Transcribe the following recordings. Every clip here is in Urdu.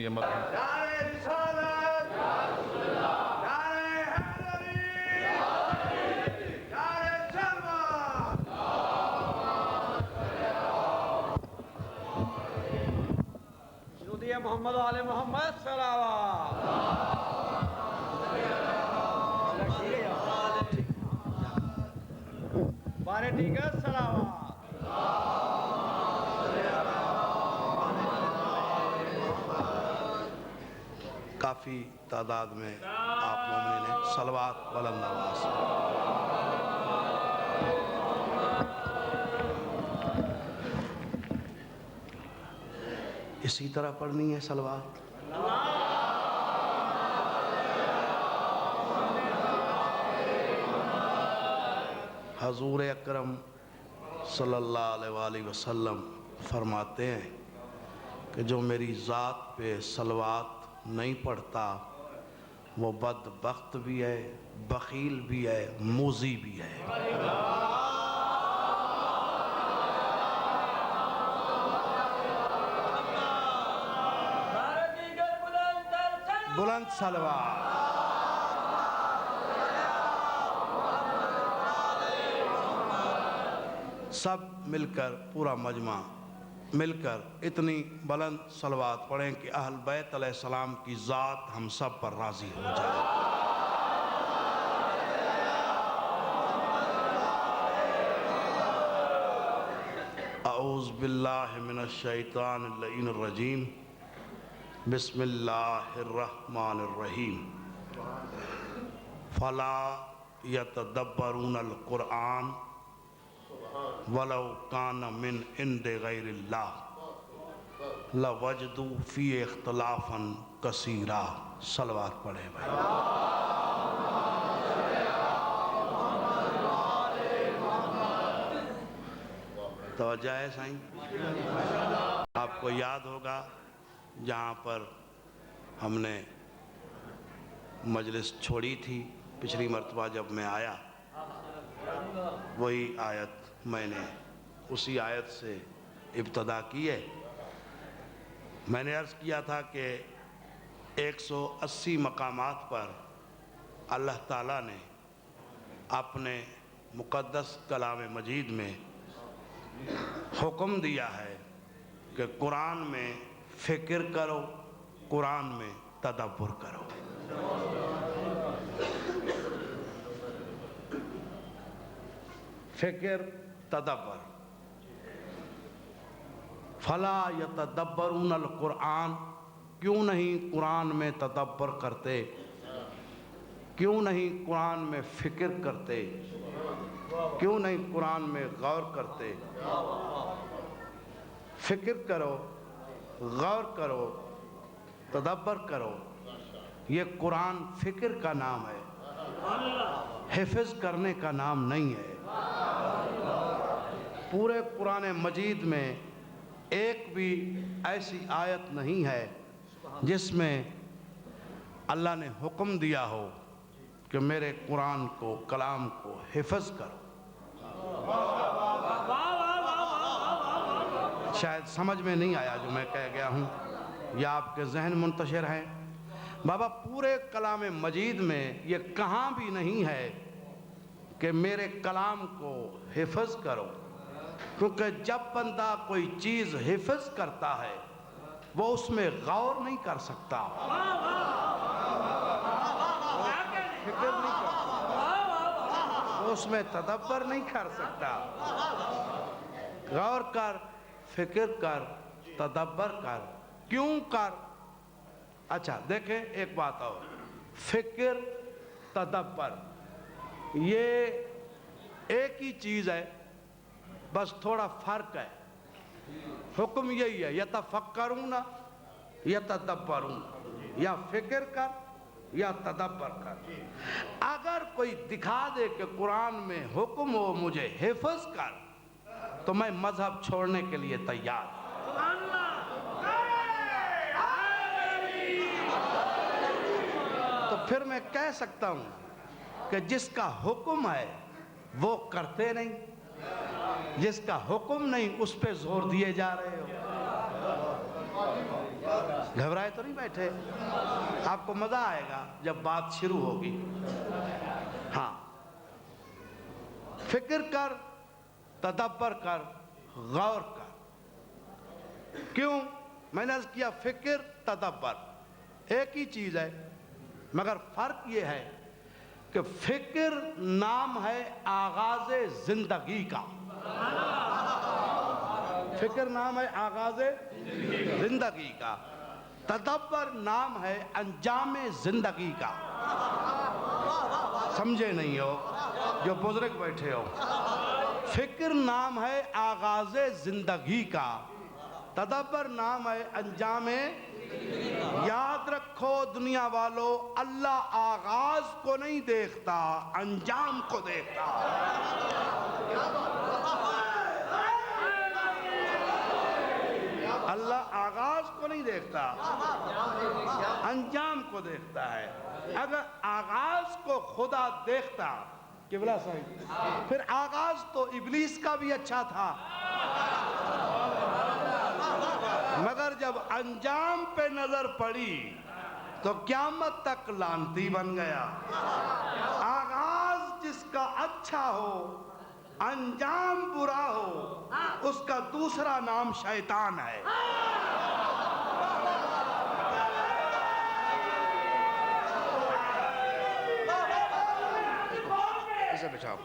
یہ مرحبا نعرہ رسالت نعرہ حیدری نعرہ سلوات درود محمد و آل محمد صلوات بارے ٹھیک ہے صلوات کافی تعداد میں آپ مومنین ہیں، صلوات بلند آواز اسی طرح پڑھنی ہے صلوات۔ حضور اکرم صلی اللہ علیہ وآلہ وسلم فرماتے ہیں کہ جو میری ذات پہ صلوات نہیں پڑھتا وہ بدبخت بھی ہے، بخیل بھی ہے، موذی بھی ہے۔ بلند صلوات۔ سب مل کر، پورا مجمع مل کر اتنی بلند صلوات پڑھیں کہ اہل بیت علیہ السلام کی ذات ہم سب پر راضی ہو جائے۔ اعوذ باللہ من الشیطان اللعین الرجیم، بسم اللہ الرحمن الرحیم۔ فلا یتدبرون القرآن وَلَوْ كَانَ مِنْ عِنْدِ غَيْرِ اللَّهِ لَوَجْدُوا فِيهِ اخْتِلَافًا كَثِيرًا۔ صلوات پڑھے بھائی۔ توجہ ہے سائیں؟ آپ کو یاد ہوگا جہاں پر ہم نے مجلس چھوڑی تھی پچھلی مرتبہ جب میں آیا، وہی آیت میں نے اسی آیت سے ابتدا کی ہے۔ میں نے عرض کیا تھا کہ 180 مقامات پر اللہ تعالیٰ نے اپنے مقدس کلام مجید میں حکم دیا ہے کہ قرآن میں فکر کرو، قرآن میں تدبر کرو۔ فکر، تدبر۔ فلا یتدبرون القرآن، کیوں نہیں قرآن میں تدبر کرتے، کیوں نہیں قرآن میں فکر کرتے، کیوں نہیں قرآن میں غور کرتے۔ فکر کرو، غور کرو، تدبر کرو۔ یہ قرآن فکر کا نام ہے، حفظ کرنے کا نام نہیں ہے۔ پورے قرآن مجید میں ایک بھی ایسی آیت نہیں ہے جس میں اللہ نے حکم دیا ہو کہ میرے قرآن کو، کلام کو حفظ کرو۔ شاید سمجھ میں نہیں آیا جو میں کہہ گیا ہوں، یا آپ کے ذہن منتشر ہیں۔ بابا پورے کلام مجید میں یہ کہاں بھی نہیں ہے کہ میرے کلام کو حفظ کرو، کیونکہ جب بندہ کوئی چیز حفظ کرتا ہے وہ اس میں غور نہیں کر سکتا، فکر نہیں کر سکتا، وہ اس میں تدبر نہیں کر سکتا۔ غور کر، فکر کر، تدبر کر۔ کیوں کر؟ اچھا دیکھیں ایک بات اور، فکر، تدبر یہ ایک ہی چیز ہے، بس تھوڑا فرق ہے۔ حکم یہی ہے، یتفکرون یتدبرون، یا فکر کر یا تدبر کر۔ اگر کوئی دکھا دے کہ قرآن میں حکم ہو مجھے حفظ کر تو میں مذہب چھوڑنے کے لیے تیار ہوں۔ تو پھر میں کہہ سکتا ہوں کہ جس کا حکم ہے وہ کرتے نہیں، جس کا حکم نہیں اس پہ زور دیے جا رہے ہو۔ گھبرائے تو نہیں بیٹھے، آپ کو مزہ آئے گا جب بات شروع ہوگی. ہاں، فکر کر، تدبر کر، غور کر. کیوں؟ میں نے عرض کیا فکر تدبر ایک ہی چیز ہے، مگر فرق یہ ہے کہ فکر نام ہے آغاز زندگی کا. فکر نام ہے آغاز زندگی کا، تدبر نام ہے انجام زندگی کا. سمجھے نہیں ہو جو بزرگ بیٹھے ہو. فکر نام ہے آغاز زندگی کا، تدبر نام ہے انجام. یاد رکھو دنیا والو، اللہ آغاز کو نہیں دیکھتا، انجام کو دیکھتا. اللہ آغاز کو نہیں دیکھتا، انجام کو دیکھتا ہے. اگر آغاز کو خدا دیکھتا قبلہ صاحب، پھر آغاز تو ابلیس کا بھی اچھا تھا، مگر جب انجام پہ نظر پڑی تو قیامت تک لعنتی بن گیا. آغاز جس کا اچھا ہو، انجام برا ہو، اس کا دوسرا نام شیطان ہے. اسے بچاؤ.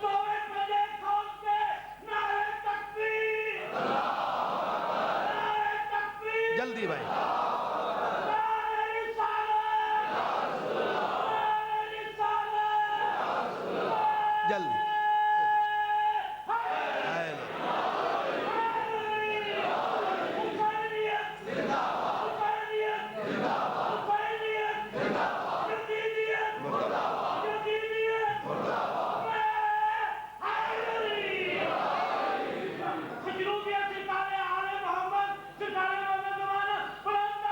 جلدی بھائی، جلدی.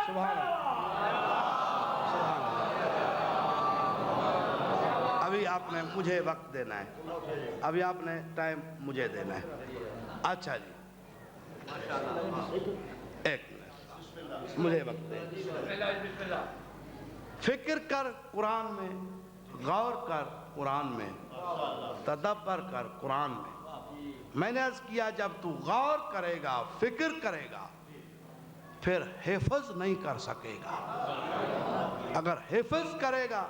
سبحان اللہ. ابھی آپ نے مجھے وقت دینا ہے، ابھی آپ نے ٹائم مجھے دینا ہے. اچھا جی، ایک منٹ مجھے وقت دیں. فکر کر قرآن میں، غور کر قرآن میں، تدبر کر قرآن میں. میں نے عرض کیا جب تو غور کرے گا، فکر کرے گا، پھر حفظ نہیں کر سکے گا. اگر حفظ کرے گا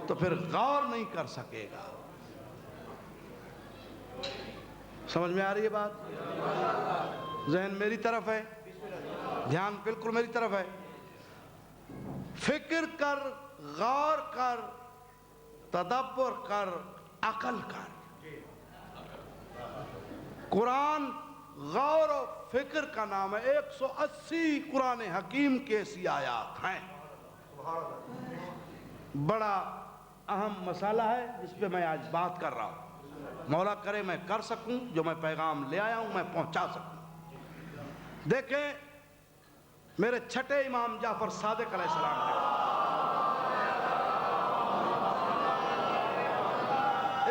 تو پھر غور نہیں کر سکے گا. سمجھ میں آ رہی ہے بات؟ ذہن میری طرف ہے، دھیان بالکل میری طرف ہے. فکر کر، غور کر، تدبر کر، عقل کر. قرآن غور و فکر کا نام ہے. 180 قرآن حکیم کے ایسی آیات ہیں. بڑا اہم مسئلہ ہے جس پہ میں آج بات کر رہا ہوں. مولا کرے میں کر سکوں، جو میں پیغام لے آیا ہوں میں پہنچا سکوں. دیکھیں میرے چھٹے امام جعفر صادق علیہ السلام نے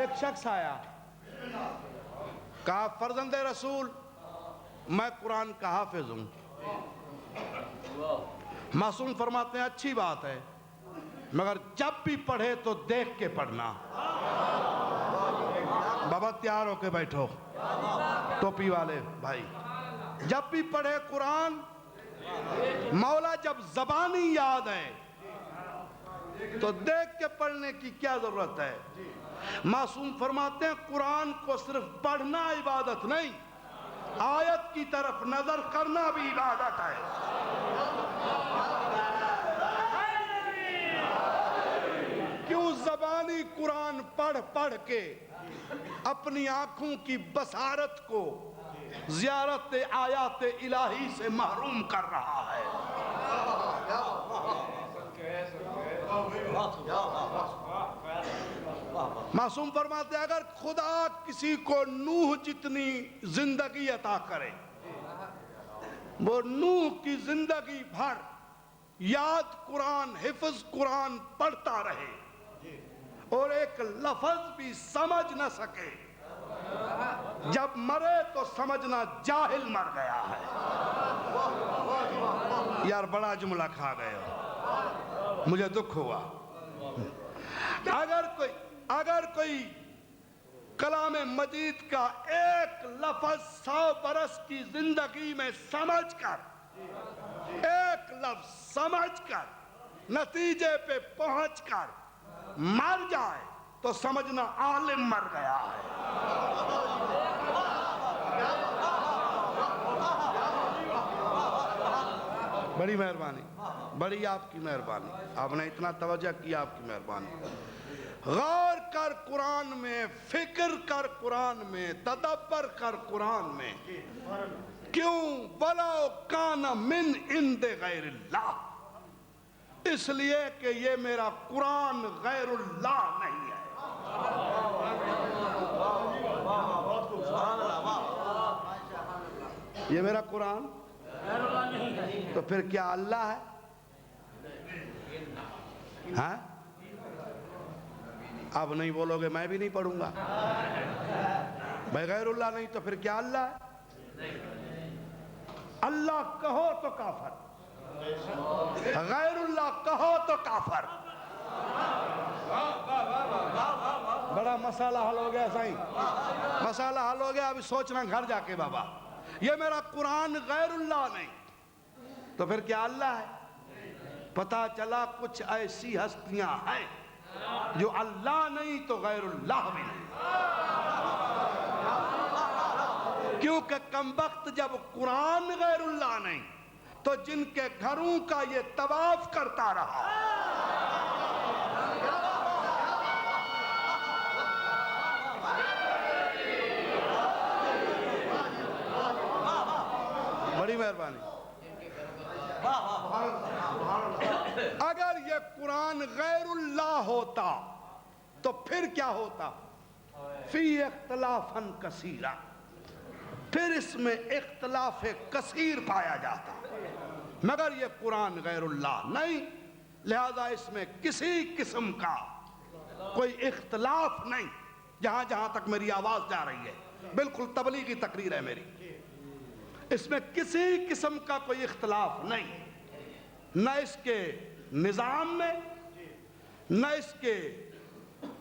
ایک شخص آیا، کہا فرزند رسول میں قرآن کا حافظ ہوں. معصوم فرماتے ہیں اچھی بات ہے، مگر جب بھی پڑھے تو دیکھ کے پڑھنا. بابا تیار ہو کے بیٹھو، ٹوپی والے بھائی. جب بھی پڑھے قرآن، مولا جب زبانی یاد ہے تو دیکھ کے پڑھنے کی کیا ضرورت ہے. معصوم فرماتے ہیں قرآن کو صرف پڑھنا عبادت نہیں، آیت کی طرف نظر کرنا بھی عبادت ہے. کیوں زبانی قرآن پڑھ پڑھ کے اپنی آنکھوں کی بصارت کو زیارت آیات الہی سے محروم کر رہا ہے. معصوم فرماتے ہیں اگر خدا کسی کو نوح جتنی زندگی عطا کرے، وہ نوح کی زندگی بھر یاد قرآن، حفظ قرآن پڑھتا رہے اور ایک لفظ بھی سمجھ نہ سکے، جب مرے تو سمجھنا جاہل مر گیا ہے. یار بڑا جملہ کھا گئے ہو، مجھے دکھ ہوا۔ اگر کوئی کلام مجید کا ایک لفظ 100 برس کی زندگی میں سمجھ کر، ایک لفظ سمجھ کر نتیجے پہ پہنچ کر مر جائے تو سمجھنا عالم مر گیا ہے۔ بڑی مہربانی، بڑی آپ کی مہربانی، آپ نے اتنا توجہ کیا، آپ کی مہربانی۔ غور کر قرآن میں، فکر کر قرآن میں، تدبر کر قرآن میں۔ کیوں؟ وَلَوْ كَانَ مِنْ عِنْدِ غَيْرِ اللَّهِ، اس لیے کہ یہ میرا قرآن غیر اللہ نہیں ہے۔ یہ میرا قرآن تو پھر کیا اللہ ہے؟ ہاں؟ اب نہیں بولو گے میں بھی نہیں پڑھوں گا۔ بھائی غیر اللہ نہیں تو پھر کیا اللہ ہے؟ اللہ کہو تو کافر، غیر اللہ کہو تو کافر۔ بڑا مسئلہ حل ہو گیا سائیں، مسئلہ حل ہو گیا۔ ابھی سوچنا گھر جا کے بابا، یہ میرا قرآن غیر اللہ نہیں تو پھر کیا اللہ ہے؟ پتا چلا کچھ ایسی ہستیاں ہیں جو اللہ نہیں تو غیر اللہ بھی نہیں۔ کیونکہ کمبخت جب قرآن غیر اللہ نہیں تو جن کے گھروں کا یہ طواف کرتا رہا، بڑی مہربانی۔ اگر یہ قرآن غیر اللہ ہوتا تو پھر کیا ہوتا؟ فی اختلافاً کثیرا، پھر اس میں اختلاف کثیر پایا جاتا، مگر یہ قرآن غیر اللہ نہیں، لہذا اس میں کسی قسم کا کوئی اختلاف نہیں۔ جہاں جہاں تک میری آواز جا رہی ہے بالکل تبلیغی تقریر ہے میری، اس میں کسی قسم کا کوئی اختلاف نہیں، نہ اس کے نظام میں، نہ اس کے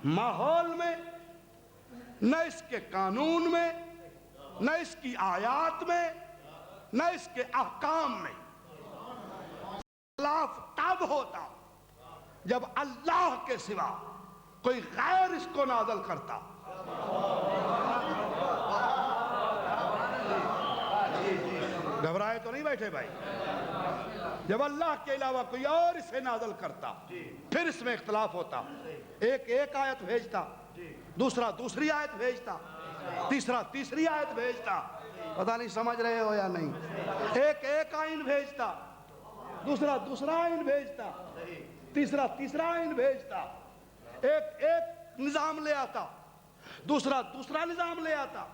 ماحول میں، نہ اس کے قانون میں، نہ اس کی آیات میں، نہ اس کے احکام میں۔ اختلاف تب ہوتا جب اللہ کے سوا کوئی غیر اس کو نازل کرتا۔ گھبرائے تو نہیں بیٹھے بھائی؟ جب اللہ کے علاوہ کوئی اور اسے نازل کرتا پھر اس میں اختلاف ہوتا۔ ایک آیت بھیجتا، دوسرا دوسری آیت بھیجتا، تیسرا تیسری آیت بھیجتا۔ پتہ نہیں سمجھ رہے ہو یا نہیں؟ ایک آئین بھیجتا، دوسرا دوسرا آئین بھیجتا، تیسرا تیسرا آئین بھیجتا۔ ایک نظام لے آتا، دوسرا دوسرا نظام لے آتا۔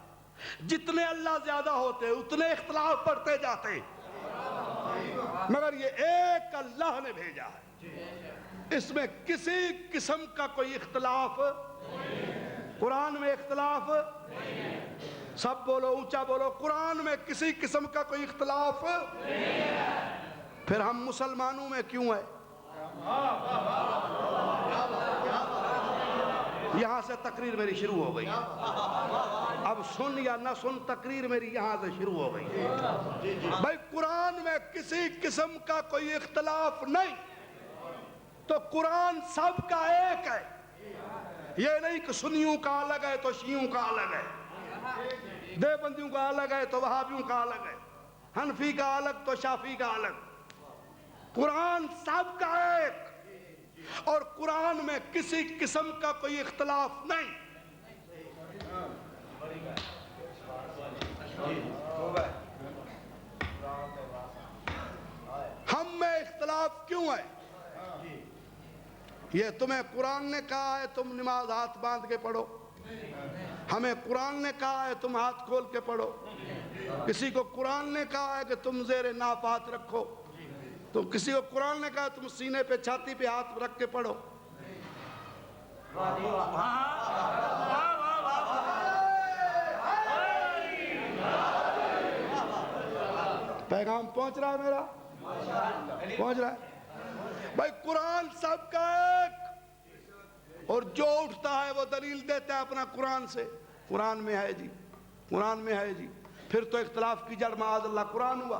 جتنے اللہ زیادہ ہوتے اتنے اختلاف بڑھتے جاتے، مگر یہ ایک اللہ نے بھیجا ہے، اس میں کسی قسم کا کوئی اختلاف، قرآن میں اختلاف، سب بولو اونچا بولو، قرآن میں کسی قسم کا کوئی اختلاف۔ پھر ہم مسلمانوں میں کیوں ہے؟ یہاں سے تقریر میری شروع ہو گئی، اب سن یا نہ سن تقریر میری یہاں سے شروع ہو گئی۔ بھائی قرآن میں کسی قسم کا کوئی اختلاف نہیں تو قرآن سب کا ایک ہے۔ یہ نہیں کہ سنیوں کا الگ ہے تو شیعوں کا الگ ہے، دیوبندیوں کا الگ ہے تو وہابیوں کا الگ ہے، حنفی کا الگ تو شافعی کا الگ۔ قرآن سب کا ایک، اور قرآن میں کسی قسم کا کوئی اختلاف نہیں۔ ہم میں اختلاف کیوں ہے؟ یہ تمہیں قرآن نے کہا ہے تم نماز ہاتھ باندھ کے پڑھو، ہمیں قرآن نے کہا ہے تم ہاتھ کھول کے پڑھو، کسی کو قرآن نے کہا ہے کہ تم زیر ناف ہاتھ رکھو، تو کسی کو قرآن نے کہا تم سینے پہ چھاتی پہ ہاتھ رکھ کے پڑھو۔ پیغام پہنچ رہا ہے میرا؟ پہنچ رہا ہے بھائی؟ قرآن سب کا ایک، اور جو اٹھتا ہے وہ دلیل دیتا ہے اپنا قرآن سے، قرآن میں ہے جی، قرآن میں ہے جی۔ پھر تو اختلاف کی جڑ معاذ اللہ قرآن ہوا۔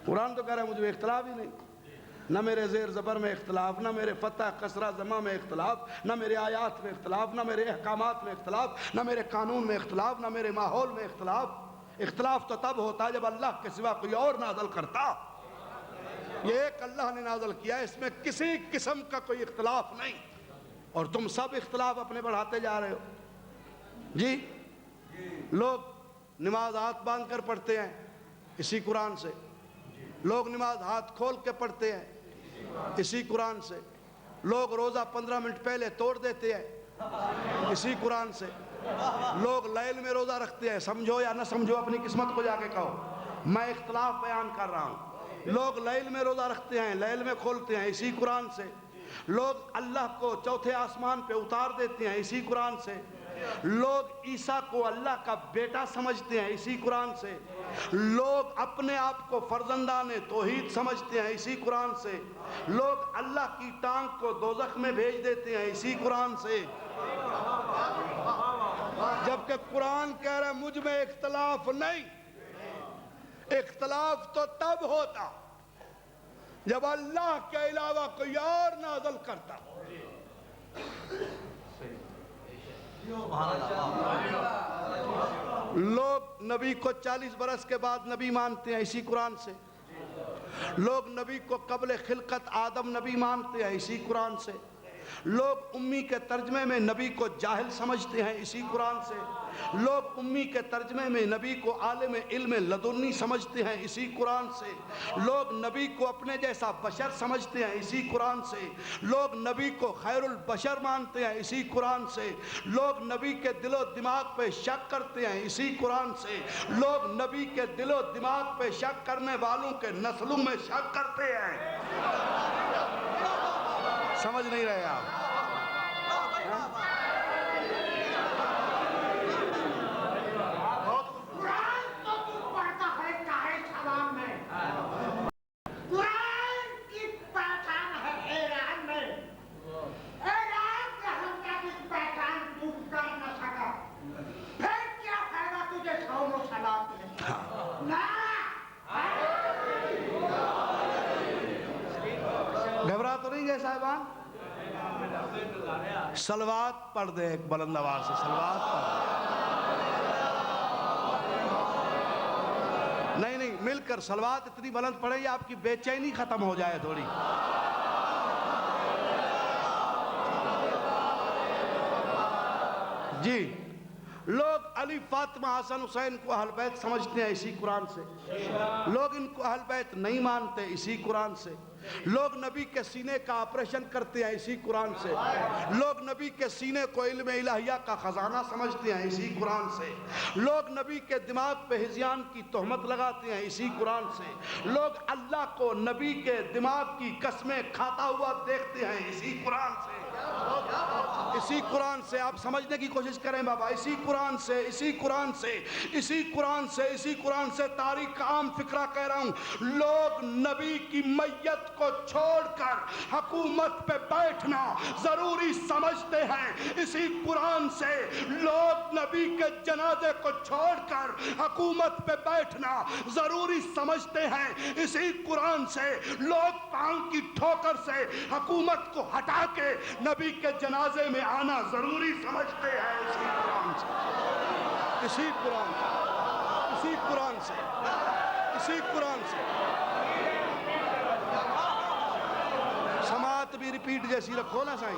قرآن تو کہہ رہا ہے مجھے اختلاف ہی نہیں، نہ میرے زیر زبر میں اختلاف، نہ میرے فتح کسرہ ضمہ میں اختلاف، نہ میرے آیات میں اختلاف، نہ میرے احکامات میں اختلاف، نہ میرے قانون میں اختلاف، نہ میرے ماحول میں اختلاف۔ اختلاف تو تب ہوتا ہے جب اللہ کے سوا کوئی اور نازل کرتا۔ یہ ایک اللہ نے نازل کیا، اس میں کسی قسم کا کوئی اختلاف نہیں، اور تم سب اختلاف اپنے بڑھاتے جا رہے ہو جی۔ لوگ نماز ہاتھ باندھ کر پڑھتے ہیں اسی قرآن سے، لوگ نماز ہاتھ کھول کے پڑھتے ہیں اسی قرآن سے، لوگ روزہ 15 منٹ پہلے توڑ دیتے ہیں اسی قرآن سے، لوگ لیل میں روزہ رکھتے ہیں، سمجھو یا نہ سمجھو اپنی قسمت کو جا کے کہو، میں اختلاف بیان کر رہا ہوں۔ لوگ لیل میں روزہ رکھتے ہیں، لیل میں کھولتے ہیں اسی قرآن سے، لوگ اللہ کو چوتھے آسمان پہ اتار دیتے ہیں اسی قرآن سے، لوگ عیسیٰ کو اللہ کا بیٹا سمجھتے ہیں اسی قرآن سے، لوگ اپنے آپ کو فرزندان توحید سمجھتے ہیں اسی قرآن سے، لوگ اللہ کی ٹانگ کو دوزخ میں بھیج دیتے ہیں اسی قرآن سے، جبکہ قرآن کہہ رہا ہے مجھ میں اختلاف نہیں۔ اختلاف تو تب ہوتا جب اللہ کے علاوہ کوئی اور نازل کرتا۔ لوگ نبی کو 40 برس کے بعد نبی مانتے ہیں اسی قرآن سے، لوگ نبی کو قبل خلقت آدم نبی مانتے ہیں اسی قرآن سے، لوگ امی کے ترجمے میں نبی کو جاہل سمجھتے ہیں اسی قرآن سے، لوگ امی کے ترجمے میں نبی کو عالم علم لدنی سمجھتے ہیں اسی قرآن سے، لوگ نبی کو اپنے جیسا بشر سمجھتے ہیں اسی قرآن سے، لوگ نبی کو خیر البشر مانتے ہیں اسی قرآن سے، لوگ نبی کے دل و دماغ پہ شک کرتے ہیں اسی قرآن سے، لوگ نبی کے دل و دماغ پہ شک کرنے والوں کے نسلوں میں شک کرتے ہیں۔ سمجھ نہیں رہے آپ؟ قرآن تو تو پڑھتا ہے کاہے سلام میں، قرآن کی پہچان ہے ایران میں، ایران کے ہم کی پہچان تو کر نہ سکا، پھر کیا فائدہ تجھے سوم و صلات میں؟ نہ گھبرا تو نہیں گئے صاحبان؟ صلوات پڑھ دیں ایک بلند آواز سے، صلوات پڑھ نہیں نہیں مل کر صلوات اتنی بلند پڑھیں یہ آپ کی بے چینی ختم ہو جائے تھوڑی۔ جی لوگ علی فاطمہ حسن حسین کو اہل بیت سمجھتے ہیں اسی قرآن سے، لوگ ان کو اہل بیت نہیں مانتے اسی قرآن سے، لوگ نبی کے سینے کا آپریشن کرتے ہیں اسی قرآن سے، لوگ نبی کے سینے کو علم الہیہ کا خزانہ سمجھتے ہیں اسی قرآن سے، لوگ نبی کے دماغ پہ ہذیان کی تہمت لگاتے ہیں اسی قرآن سے، لوگ اللہ کو نبی کے دماغ کی قسمیں کھاتا ہوا دیکھتے ہیں اسی قرآن سے، اسی قرآن سے۔ آپ سمجھنے کی کوشش کریں بابا، اسی قرآن سے، اسی قرآن سے، اسی قرآن سے، اسی قرآن سے تاریخ کا عام فکرہ کہہ رہا ہوں، لوگ نبی کی میت کو چھوڑ کر حکومت پہ بیٹھنا ضروری سمجھتے ہیں اسی قرآن سے، لوگ نبی کے جنازے کو چھوڑ کر حکومت پہ بیٹھنا ضروری سمجھتے ہیں اسی قرآن سے، لوگ پاؤں کی ٹھوکر سے حکومت کو ہٹا کے نبی کے جنازے میں آنا ضروری سمجھتے ہیں اسی قرآن سے، اسی قرآن سے، اسی قرآن سے، اسی قرآن سے۔ سماعت بھی ریپیٹ جیسی رکھو نا سائیں۔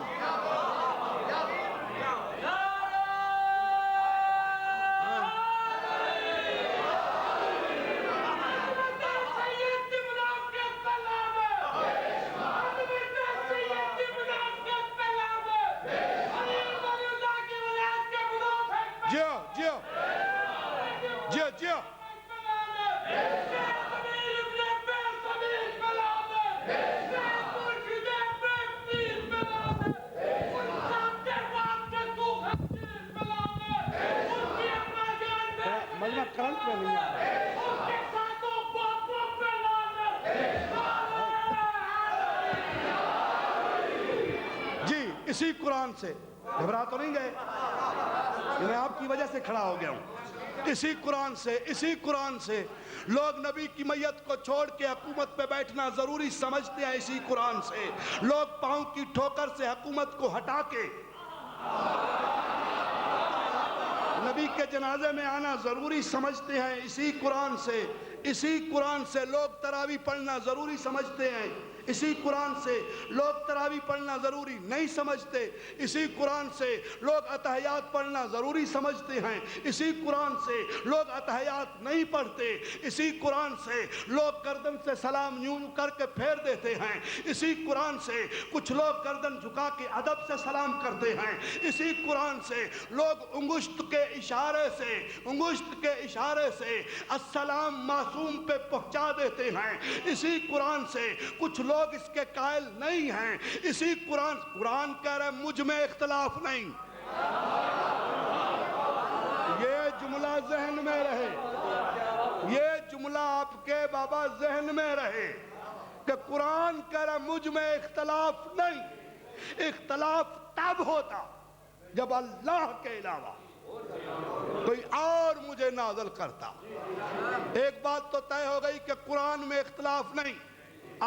اسی قرآن سے، گھبرا تو نہیں گئے کہ میں آپ کی وجہ سے کھڑا ہو گیا ہوں، اسی قرآن سے لوگ نبی کی میت کو چھوڑ کے حکومت پہ بیٹھنا ضروری سمجھتے ہیں، اسی قرآن سے لوگ پاؤں کی ٹھوکر سے حکومت کو ہٹا کے نبی کے جنازے میں آنا ضروری سمجھتے ہیں، اسی قرآن سے لوگ تراویح پڑھنا ضروری سمجھتے ہیں، اسی قرآن سے لوگ تراویح پڑھنا ضروری نہیں سمجھتے، اسی قرآن سے لوگ اتحیات پڑھنا ضروری سمجھتے ہیں، اسی قرآن سے لوگ اتحیات نہیں پڑھتے، اسی قرآن سے لوگ گردن سے سلام یوں کر کے پھیر دیتے ہیں، اسی قرآن سے کچھ لوگ گردن جھکا کے ادب سے سلام کرتے ہیں، اسی قرآن سے لوگ انگشت کے اشارے سے السلام معصوم پہ پہنچا دیتے ہیں، اسی قرآن سے کچھ لوگ اس کے قائل نہیں ہیں، اسی قرآن کہہ رہے مجھ میں اختلاف نہیں۔ یہ جملہ ذہن میں رہے، یہ جملہ آپ کے بابا ذہن میں رہے کہ قرآن کہہ رہا مجھ میں اختلاف نہیں، اختلاف تب ہوتا جب اللہ کے علاوہ کوئی اور مجھے نازل کرتا۔ ایک بات تو طے ہو گئی کہ قرآن میں اختلاف نہیں،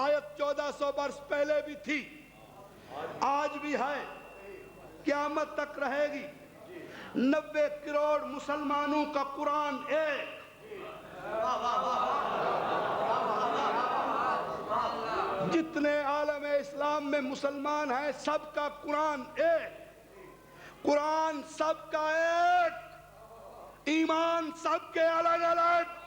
آیت 1400 برس پہلے بھی تھی، آج بھی ہے، قیامت تک رہے گی۔ 90 کروڑ مسلمانوں کا قرآن ایک، جتنے عالم اسلام میں مسلمان ہیں سب کا قرآن ایک، قرآن سب کا ایک، ایمان سب کے الگ الگ۔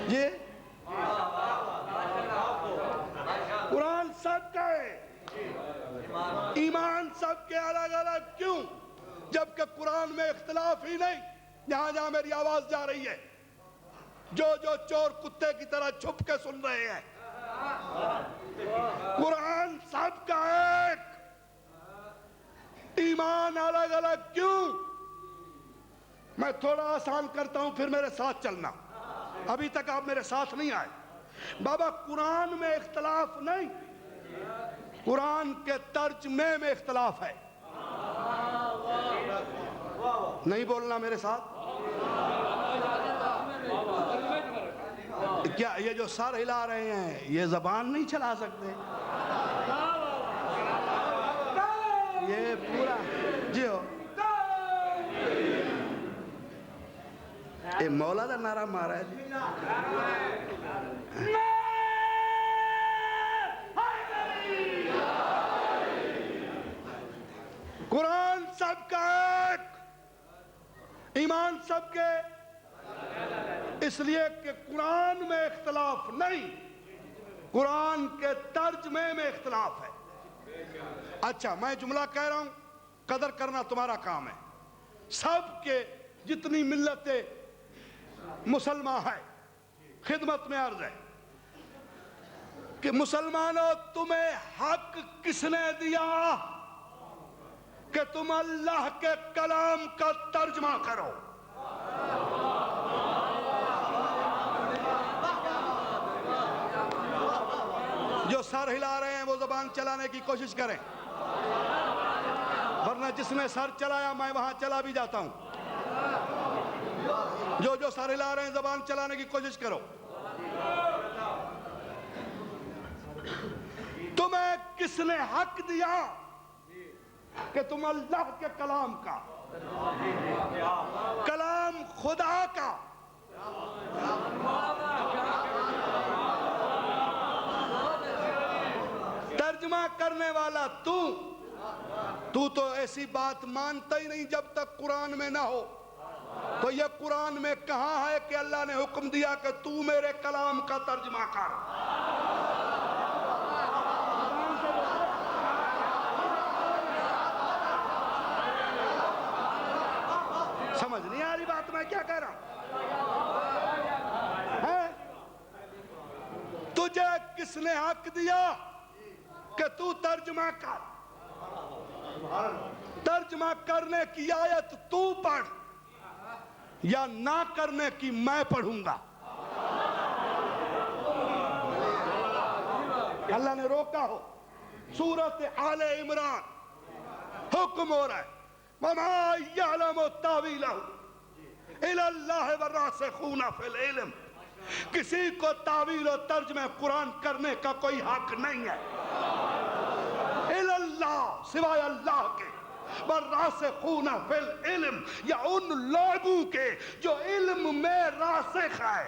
یہ قرآن سب کا ہے، ایمان سب کے الگ الگ، کیوں؟ جبکہ قرآن میں اختلاف ہی نہیں۔ جہاں جہاں میری آواز جا رہی ہے، جو چور کتے کی طرح چھپ کے سن رہے ہیں، قرآن سب کا ایک، ایمان الگ الگ، کیوں؟ میں تھوڑا آسان کرتا ہوں پھر میرے ساتھ چلنا، ابھی تک آپ میرے ساتھ نہیں آئے۔ بابا قرآن میں اختلاف نہیں، قرآن کے ترجمے میں اختلاف ہے۔ نہیں بولنا میرے ساتھ؟ کیا یہ جو سر ہلا رہے ہیں یہ زبان نہیں چلا سکتے؟ یہ پورا جی ہو مولا دا نعرہ مارا ہے جی۔ قرآن سب کا ایک، ایمان سب کے، اس لیے کہ قرآن میں اختلاف نہیں، قرآن کے ترجمے میں اختلاف ہے۔ اچھا میں جملہ کہہ رہا ہوں، قدر کرنا تمہارا کام ہے۔ سب کے جتنی ملتیں مسلمان ہے، خدمت میں عرض ہے کہ مسلمانوں تمہیں حق کس نے دیا کہ تم اللہ کے کلام کا ترجمہ کرو؟ جو سر ہلا رہے ہیں وہ زبان چلانے کی کوشش کریں، ورنہ جس نے سر چلایا میں وہاں چلا بھی جاتا ہوں۔ جو سر ہلا رہے ہیں زبان چلانے کی کوشش کرو۔ تمہیں کس نے حق دیا کہ تم اللہ کے کلام کا، کلام خدا کا ترجمہ کرنے والا تو ایسی بات مانتا ہی نہیں جب تک قرآن میں نہ ہو۔ تو یہ قرآن میں کہاں ہے کہ اللہ نے حکم دیا کہ تو میرے کلام کا ترجمہ کر؟ سمجھ نہیں آ رہی بات میں کیا کہہ رہا ہوں؟ تجھے کس نے حق دیا کہ تو ترجمہ کر؟ ترجمہ کرنے کی آیت تو پڑھ یا نہ کرنے کی میں پڑھوں گا؟ اللہ نے روکا ہو. سورت آل عمران حکم ہو رہا ہے وَمَا يَعْلَمُ تَعْوِيلَهُ إِلَى اللَّهِ وَالرَّاسِخُونَ فِي الْعِلْمِ. کسی کو تعویل و ترجمہ قرآن کرنے کا کوئی حق نہیں ہے إِلَى اللَّهِ سوائے اللہ کے وَالرَّاسِخُونَ فِي الْعِلْمِ یا ان لوگوں کے جو علم میں راسخ ہے.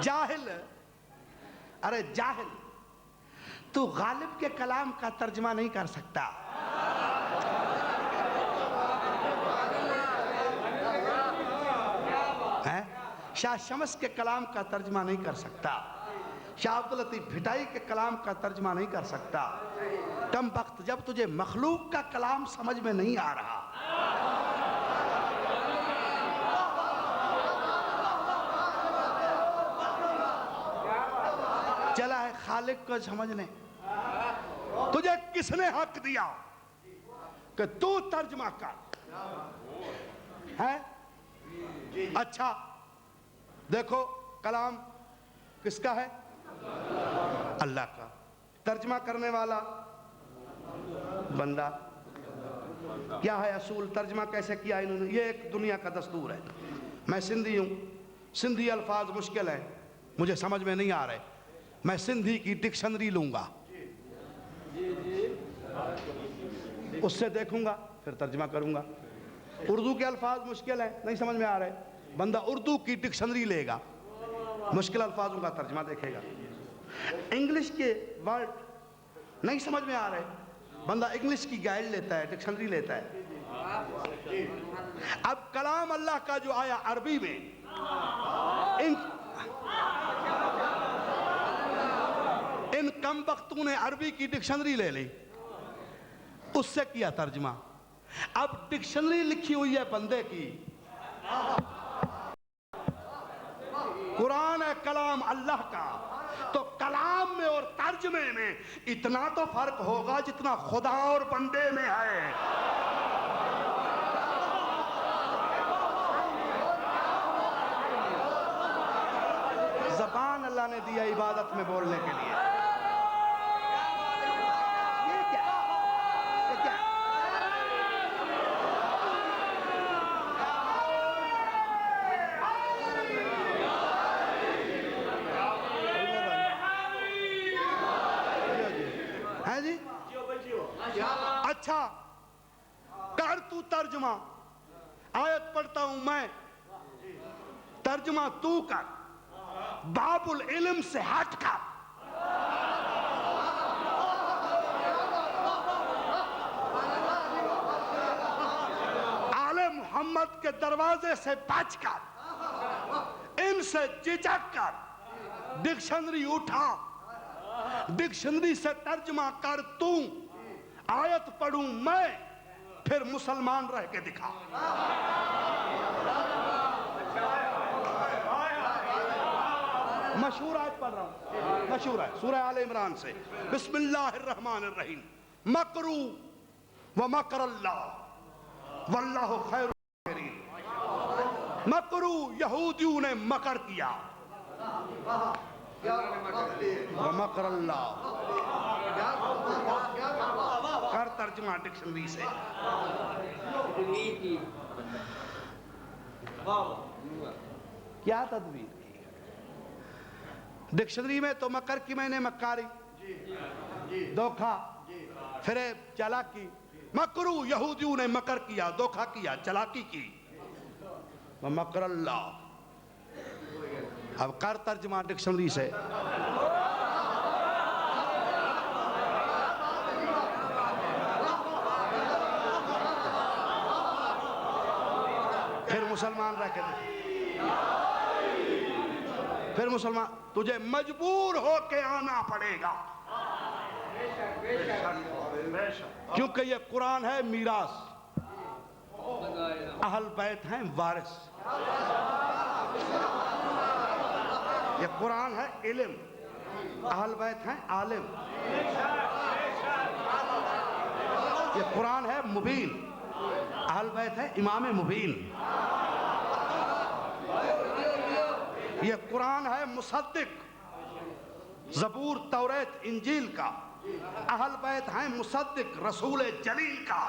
جاہل، ارے جاہل، تو غالب کے کلام کا ترجمہ نہیں کر سکتا. شاہ شمس کے کلام کا ترجمہ نہیں کر سکتا. شاہ عبداللطیف بھٹائی کے کلام کا ترجمہ نہیں کر سکتا. کم بخت جب تجھے مخلوق کا کلام سمجھ میں نہیں آ رہا، چلا ہے خالق کو سمجھنے. تجھے کس نے حق دیا کہ تو ترجمہ کر؟ ہے اچھا دیکھو کلام کس کا ہے؟ اللہ کا. ترجمہ کرنے والا بندہ. کیا ہے اصول؟ ترجمہ کیسے کیا انہوں نے؟ یہ ایک دنیا کا دستور ہے. میں سندھی ہوں، سندھی الفاظ مشکل ہیں، مجھے سمجھ میں نہیں آ رہے، میں سندھی کی ڈکشنری لوں گا، اس سے دیکھوں گا پھر ترجمہ کروں گا. اردو کے الفاظ مشکل ہیں، نہیں سمجھ میں آ رہے، بندہ اردو کی ڈکشنری لے گا، مشکل الفاظوں کا ترجمہ دیکھے گا. انگلش کے ورڈ نہیں سمجھ میں آ رہے، بندہ انگلش کی گائیڈ لیتا ہے، ڈکشنری لیتا ہے. اب کلام اللہ کا جو آیا عربی میں، ان کم وقتوں نے عربی کی ڈکشنری لے لی، اس سے کیا ترجمہ. اب ڈکشنری لکھی ہوئی ہے بندے کی، قرآن ہے کلام اللہ کا، تو کلام میں اور ترجمے میں اتنا تو فرق ہوگا جتنا خدا اور بندے میں ہے. زبان اللہ نے دیا عبادت میں بولنے کے لیے. اچھا کر تو ترجمہ، آیت پڑھتا ہوں میں، ترجمہ تو کر، باب العلم سے ہٹ کر. آل محمد کے دروازے سے بچ کر، ان سے جھجک کر ڈکشنری اٹھا، ڈکشنری سے ترجمہ کر تو، آیت پڑھوں میں، پھر مسلمان رہ کے دکھا. مشہور آیت پڑھ رہا ہوں، مشہور ہے سورہ آل عمران سے. بسم اللہ الرحمن الرحیم. مکرو ومکر اللہ واللہ خیر الماکرین. مکرو یہودیوں نے مکر کیا، ومکر اللہ. کر ترجمہ ڈکشنری سے. کیا تدبیر کی ڈکشنری میں؟ تو مکر کی میں نے مکاری، دھوکہ، فریب، چالاکی. مکرو یہودیوں نے مکر کیا، دھوکہ کیا، چالاکی کی. ومکر اللہ. اب کر ترجمہ ڈکشنری سے. پھر مسلمان رہ کے دے، پھر مسلمان. تجھے مجبور ہو کے آنا پڑے گا، کیونکہ یہ قرآن ہے میراث. اہل بیت ہیں وارث. یہ قرآن ہے علم, اہل بیت ہیں عالم. یہ قرآن ہے مبین, اہل بیت ہے امام مبین. یہ قرآن ہے مصدق زبور توریت انجیل کا, اہل بیت ہیں مصدق رسول جلیل کا.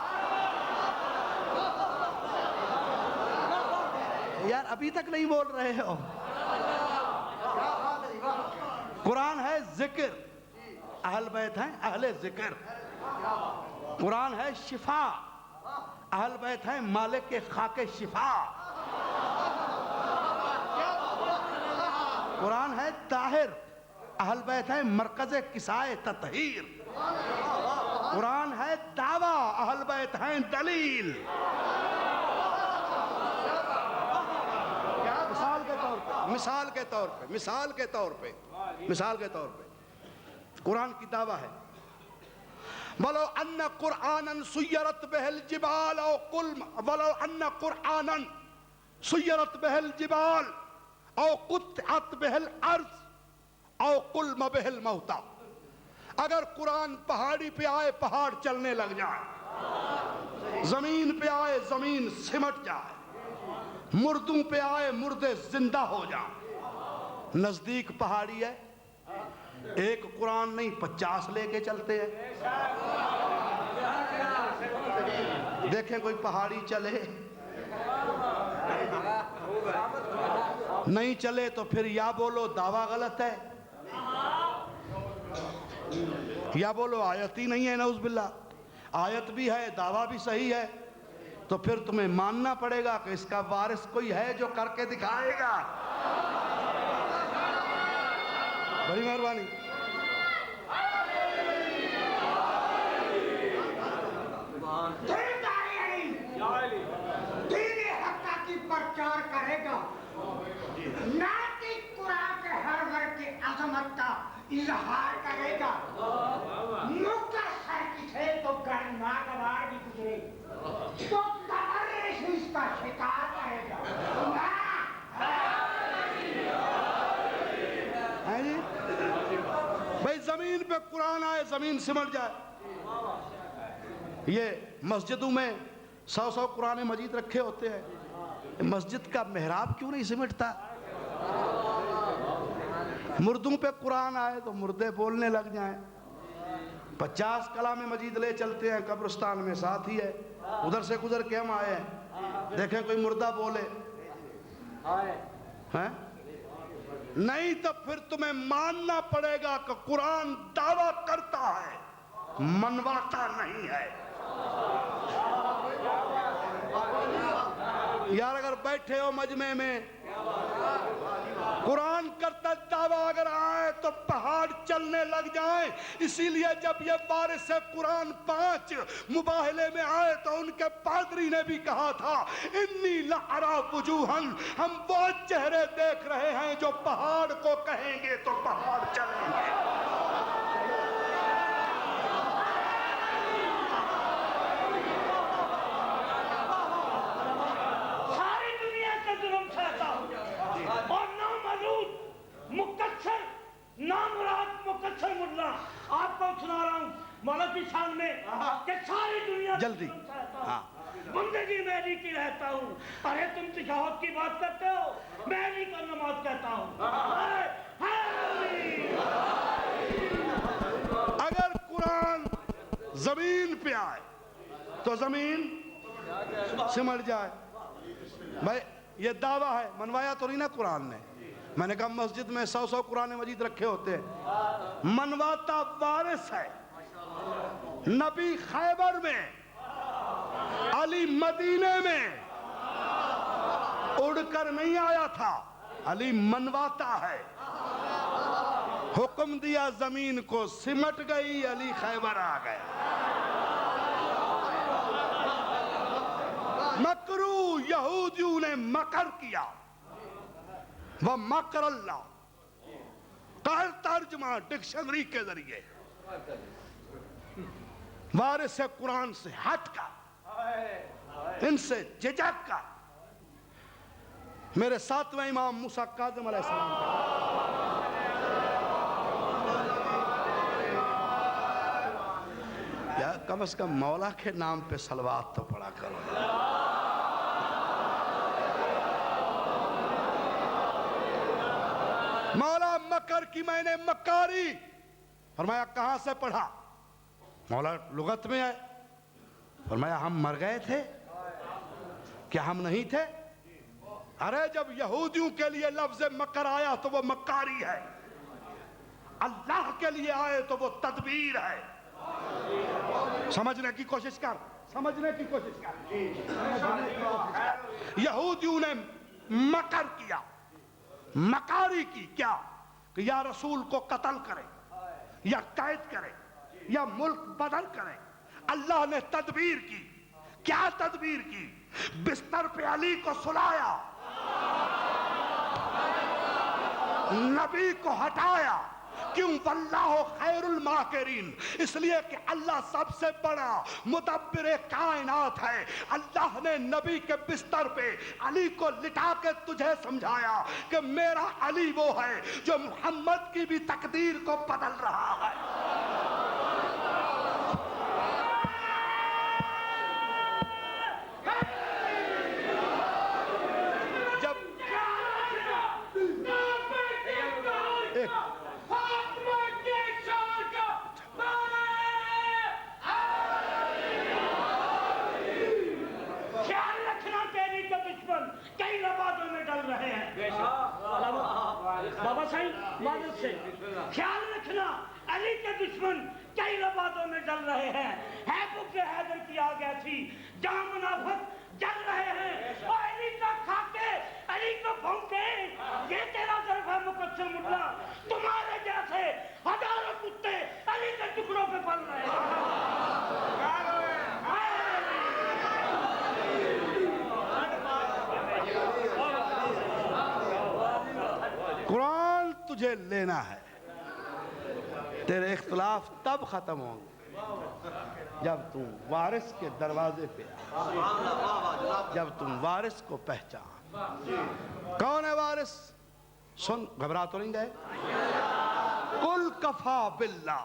یار ابھی تک نہیں بول رہے ہو. قرآن ہے ذکر, اہل بیت ہیں اہل ذکر. قرآن ہے شفا, اہل بیت ہیں مالک خاک شفا. قرآن ہے طاہر, اہل بیت ہیں مرکز کسائے تطہیر. قرآن ہے دعویٰ, اہل بیت ہیں دلیل. مثال کے طور پہ قرآن کی دعویٰ ہے ولو ان قرآنا سیرت بہ الجبال او قل ولو ان قرآنا سیرت بہ الجبال او قطعت بہ الارض او قلم بہ الموتى. اگر قرآن پہاڑی پہ آئے پہاڑ چلنے لگ جائے, زمین پہ آئے زمین سمٹ جائے, مردوں پہ آئے مردے زندہ ہو جائیں. نزدیک پہاڑی ہے, ایک قرآن نہیں 50 لے کے چلتے ہیں. دیکھیں کوئی پہاڑی چلے, نہیں چلے تو پھر یا بولو دعویٰ غلط ہے, یا بولو آیت ہی نہیں ہے. نعوذ باللہ, آیت بھی ہے دعویٰ بھی صحیح ہے, تو پھر تمہیں ماننا پڑے گا کہ اس کا وارث کوئی ہے جو کر کے دکھائے گا. بڑی مہربانی. دین حق کی پرچار کرے گا, نہ کہ قرآن کے ہر ورد کی عظمت کا اظہار کرے گا. مکہ سر کسے تو گرما گوار بھی گزرے تو تبرش اس کا شکار کرے گا. بھئی زمین پہ قرآن آئے زمین سمٹ جائے. یہ مسجدوں میں 100 قرآن مجید رکھے ہوتے ہیں, مسجد کا محراب کیوں نہیں سمٹتا؟ مردوں پہ قرآن آئے تو مردے بولنے لگ جائیں. 50 کلام مجید لے چلتے ہیں قبرستان میں, ساتھ ہی ہے, ادھر سے گزر کے ہم آئے ہیں, دیکھیں کوئی مردہ بولے نہیں تو پھر تمہیں ماننا پڑے گا کہ قرآن دعویٰ کرتا ہے, منواتا نہیں ہے. یار اگر بیٹھے ہو مجمع میں, قرآن کرتا دعویٰ اگر آئے تو پہاڑ چلنے لگ جائیں. اسی لیے جب یہ وارث قرآن 5 مباہلے میں آئے تو ان کے پادری نے بھی کہا تھا انی لأرى وجوہا, ہم وہ چہرے دیکھ رہے ہیں جو پہاڑ کو کہیں گے تو پہاڑ چلیں گے. نامراد مقصر ملا آپ کو سنا رہا ہوں مولا کی شان میں کہ ساری دنیا جلدی بندگی میں علی کی رہتا ہوں. ارے تم تشہد کی بات کرتے ہو, میں علی کا نماز کہتا ہوں. اگر قرآن زمین پہ آئے تو زمین سمٹ جائے. بھائی یہ دعویٰ ہے, منوایا تو نہیں نا قرآن نے. میں نے کہا مسجد میں 100 قرآن مجید رکھے ہوتے ہیں, منواتا وارث ہے. نبی خیبر میں, علی مدینے میں اڑ کر نہیں آیا تھا, علی منواتا ہے. حکم دیا زمین کو, سمٹ گئی, علی خیبر آ گیا. مکرو یہودیوں نے مکر کیا, وہ مکر اللہ. قہر ترجمہ ڈکشنری کے ذریعے وارث قرآن سے ہٹ کر ان سے جھجک کر میرے ساتویں امام موسیٰ کاظم علیہ السلام کا یا کم از کم مولا کے نام پہ صلوات تو پڑھا کرو. مولا مکر کی میں نے مکاری. فرمایا کہاں سے پڑھا؟ مولا لغت میں ہے. فرمایا ہم مر گئے تھے کیا ہم نہیں تھے؟ ارے جب یہودیوں کے لیے لفظ مکر آیا تو وہ مکاری ہے, اللہ کے لیے آئے تو وہ تدبیر ہے. سمجھنے کی کوشش کر, سمجھنے کی کوشش کر. یہودیوں نے مکر کیا, مکاری کی. کیا کہ یا رسول کو قتل کرے یا قید کرے یا ملک بدل کرے. اللہ نے تدبیر کی. کیا تدبیر کی؟ بستر پہ علی کو سلایا, نبی کو ہٹایا. کیوں؟ واللہ خیر الماکرین. اس لیے کہ اللہ سب سے بڑا مدبر کائنات ہے. اللہ نے نبی کے بستر پہ علی کو لٹا کے تجھے سمجھایا کہ میرا علی وہ ہے جو محمد کی بھی تقدیر کو بدل رہا ہے. بابا صاحب معذرت سے خیال رکھنا, علی کے دشمن کئی لبادوں میں ڈل رہے ہیں. حیبر حیدر کی آ گیا تھی, جہاں منافق جل رہے ہیں. اور علی کا کھاتے علی کو بھونکے, یہ تیرا ضرف ہے مقدم اللہ. تمہارے جیسے ہزاروں کتے علی کے ٹکڑوں پہ پل رہے ہیں. قرآن تجھے لینا ہے. تیرے اختلاف تب ختم ہوں گے جب تم وارث کے دروازے پہ آئے, جب تم وارث کو پہچان. کون ہے وارث؟ سن, گھبرا تو نہیں گئے. قل کفا باللہ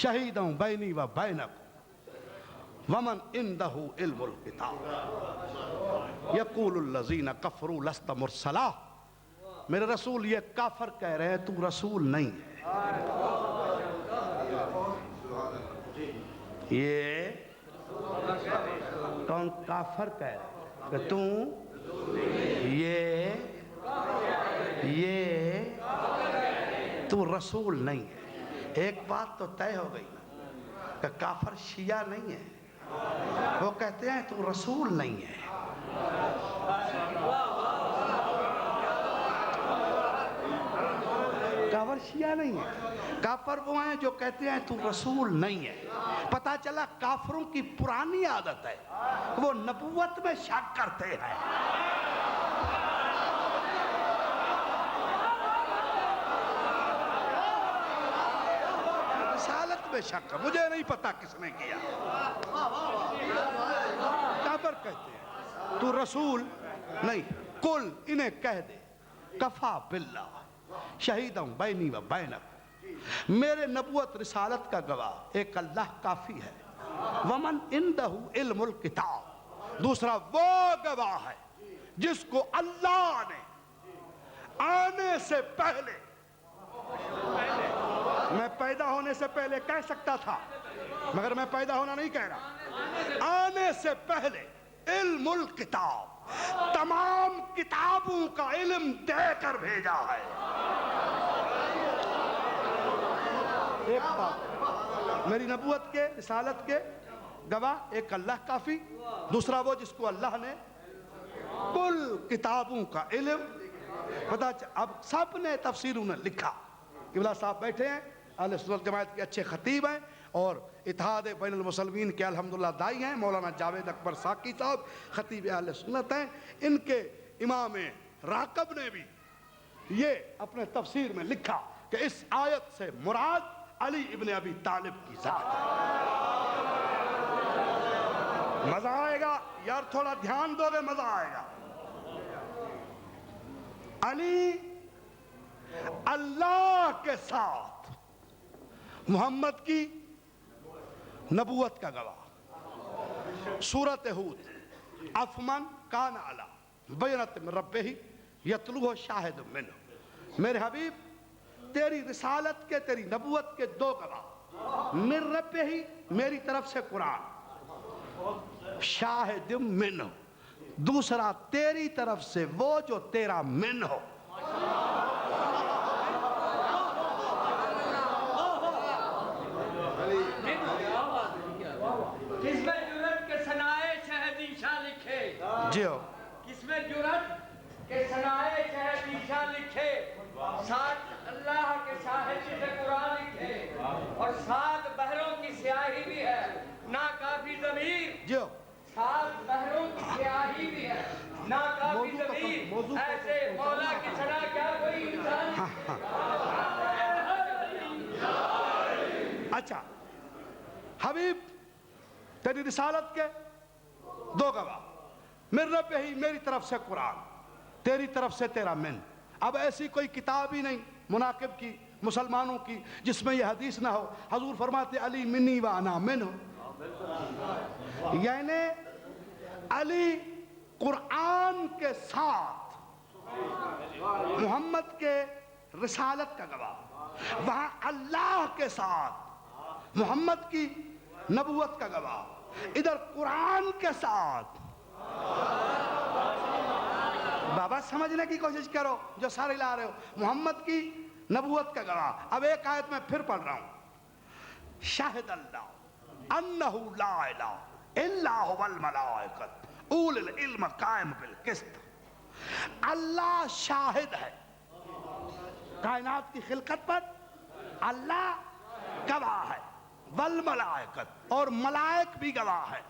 شہیدا بینی و بینکم ومن عنده علم الکتاب یقول الذین کفروا لست مرسلا. میرے رسول یہ کافر کہہ رہے ہیں تو رسول نہیں ہے. یہ کون کافر کہہ رہے ہیں کہ تو تو رسول نہیں ہے. ایک بات تو طے ہو گئی کہ کافر شیعہ نہیں ہے. وہ کہتے ہیں تو رسول نہیں ہے. کافر شیعہ نہیں ہے. کافر وہ ہیں جو کہتے ہیں تو رسول نہیں ہے. پتا چلا کافروں کی پرانی عادت ہے, وہ نبوت میں شک کرتے ہیں. رسالت میں شک, مجھے نہیں پتا کس نے کیا. کافر کہتے ہیں تو رسول نہیں. قل انہیں کہہ دے کفا باللہ شہیداں بینی و بینک, میرے نبوت رسالت کا گواہ ایک اللہ کافی ہے. ومن عنده علم الکتاب, دوسرا وہ گواہ ہے جس کو اللہ نے آنے سے پہلے, میں پیدا ہونے سے پہلے کہہ سکتا تھا مگر میں پیدا ہونا نہیں کہہ رہا, آنے سے پہلے علم الکتاب, تمام کتابوں کا علم دے کر بھیجا ہے. ایک بات, میری نبوت کے رسالت کے گواہ ایک اللہ کافی, دوسرا وہ جس کو اللہ نے کل کتابوں کا علم پتا. اب سب نے تفسیروں نے لکھا. قبلہ صاحب بیٹھے ہیں, اہل سنت جماعت کے اچھے خطیب ہیں اور اتحاد بین المسلمین کے الحمدللہ دائی ہیں. مولانا جاوید اکبر ساکی صاحب خطیب اہل سنت ہیں. ان کے امام راقب نے بھی یہ اپنے تفسیر میں لکھا کہ اس آیت سے مراد علی ابن ابی طالب کی ذات ہے. مزہ آئے گا. یار تھوڑا دھیان دو گے مزہ آئے گا. علی اللہ کے ساتھ محمد کی نبوت کا گواہ. سورۃ ہود افمن کان علی بینۃ من ربہ یتلوہ شاہد منہ. میرے حبیب تیری رسالت کے تیری نبوت کے دو گواہ، من ربہ میری طرف سے قرآن، شاہد منہ دوسرا تیری طرف سے وہ جو تیرا من ہو. کس میں جرت کے ثنائے شہدی شاہ لکھے، جی ہو کس میں جرت کے ثنائے شہدی شاہ لکھے، ساتھ اللہ کے شاہدی سے قرآن لکھے، اور ساتھ بحروں کی سیاہی بھی ہے نا کافی ضمیر. جی ہو ساتھ بحروں کی سیاہی بھی ہے نا کافی ضمیر. ایسے مولا کی ثنا کیا کوئی انسان. اچھا حبیب تیری رسالت کے دو گواہ، من رب ہی میری طرف سے قرآن، تیری طرف سے تیرا من. اب ایسی کوئی کتاب ہی نہیں مناقب کی مسلمانوں کی جس میں یہ حدیث نہ ہو. حضور فرماتے علی منی و انا منہ، یعنی علی قرآن کے ساتھ محمد کے رسالت کا گواہ، وہاں اللہ کے ساتھ محمد کی نبوت کا گواہ، ادھر قرآن کے ساتھ. بابا سمجھنے کی کوشش کرو جو سارے لا رہے ہو. محمد کی نبوت کا گواہ. اب ایک آیت میں پھر پڑھ رہا ہوں. شاہد اللہ انہ لا الہ الا هو الملائکۃ اول العلم قائم بالقسط. اللہ شاہد ہے کائنات کی خلقت پر، اللہ گواہ ہے، والملائکۃ اور ملائک بھی گواہ ہے،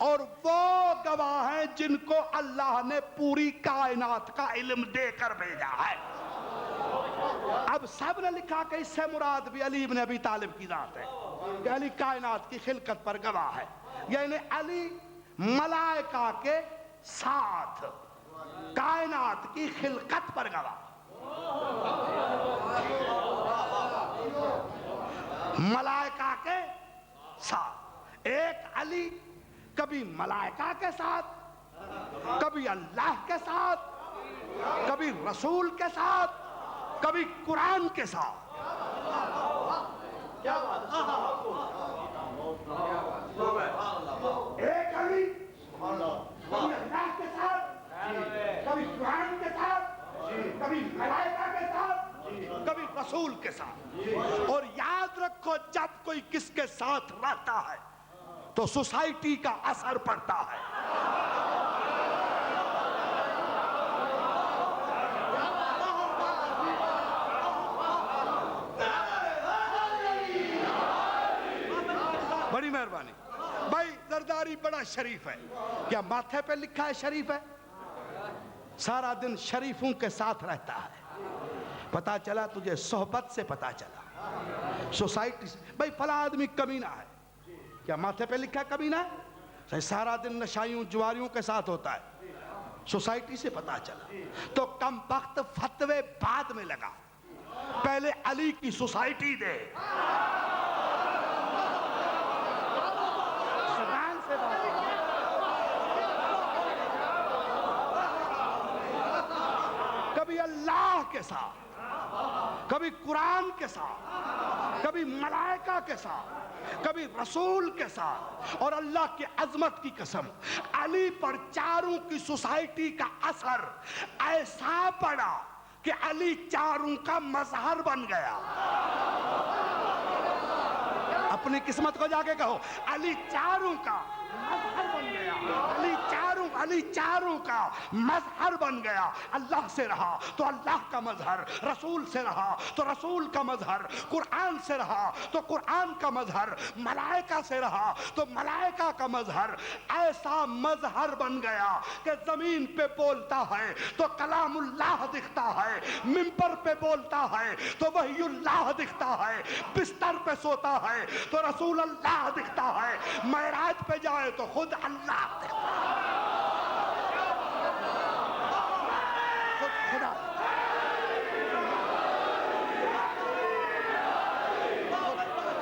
اور وہ گواہ ہیں جن کو اللہ نے پوری کائنات کا علم دے کر بھیجا ہے. اب سب نے لکھا کہ اس سے مراد بھی علی ابن ابی طالب کی ذات ہے کہ علی کائنات کی خلقت پر گواہ ہے، یعنی علی ملائکہ کے ساتھ کائنات کی خلقت پر گواہ. ملائکہ کے ساتھ ایک علی کبھی ملائکہ کے ساتھ، کبھی اللہ کے ساتھ، کبھی رسول کے ساتھ، کبھی قرآن کے ساتھ. ایک علی کبھی اللہ کے ساتھ، کبھی قرآن کے ساتھ، کبھی ملائکہ کے ساتھ، کبھی رسول کے ساتھ. اور یاد رکھو جب کوئی کس کے ساتھ رہتا ہے تو سوسائٹی کا اثر پڑتا ہے. بڑی مہربانی بھائی. زرداری بڑا شریف ہے، کیا ماتھے پہ لکھا ہے شریف ہے؟ سارا دن شریفوں کے ساتھ رہتا ہے. پتا چلا تجھے صحبت سے پتا چلا، سوسائٹی سے. بھائی فلاں آدمی کمینہ ہے، کیا ماتھے پہ لکھا ہے کمینہ ہے؟ سارا دن نشائیوں جواریوں کے ساتھ ہوتا ہے، سوسائٹی سے پتا چلا. تو کم بخت فتوے بعد میں لگا، پہلے علی کی سوسائٹی دے. زبان سے بات کبھی اللہ کے ساتھ، کبھی قرآن کے ساتھ، کبھی ملائکہ کے ساتھ، کبھی رسول کے ساتھ. اور اللہ کی عظمت کی قسم علی پر چاروں کی سوسائٹی کا اثر ایسا پڑا کہ علی چاروں کا مظہر بن گیا. اپنی قسمت کو جا کے کہو علی چاروں کا مظہر بن گیا. علی چاروں کا مظہر بن گیا. اللہ سے رہا تو اللہ کا مظہر، رسول سے رہا تو رسول کا مظہر، قرآن سے رہا تو قرآن کا مظہر، ملائکہ سے رہا تو ملائکہ کا مظہر. ایسا مظہر بن گیا کہ زمین پہ بولتا ہے تو کلام اللہ دکھتا ہے، منبر پہ بولتا ہے تو وحی اللہ دکھتا ہے، بستر پہ سوتا ہے تو تو رسول اللہ دکھتا ہے، معراج پہ جائے تو خود اللہ دکھتا ہے، خود خدا۔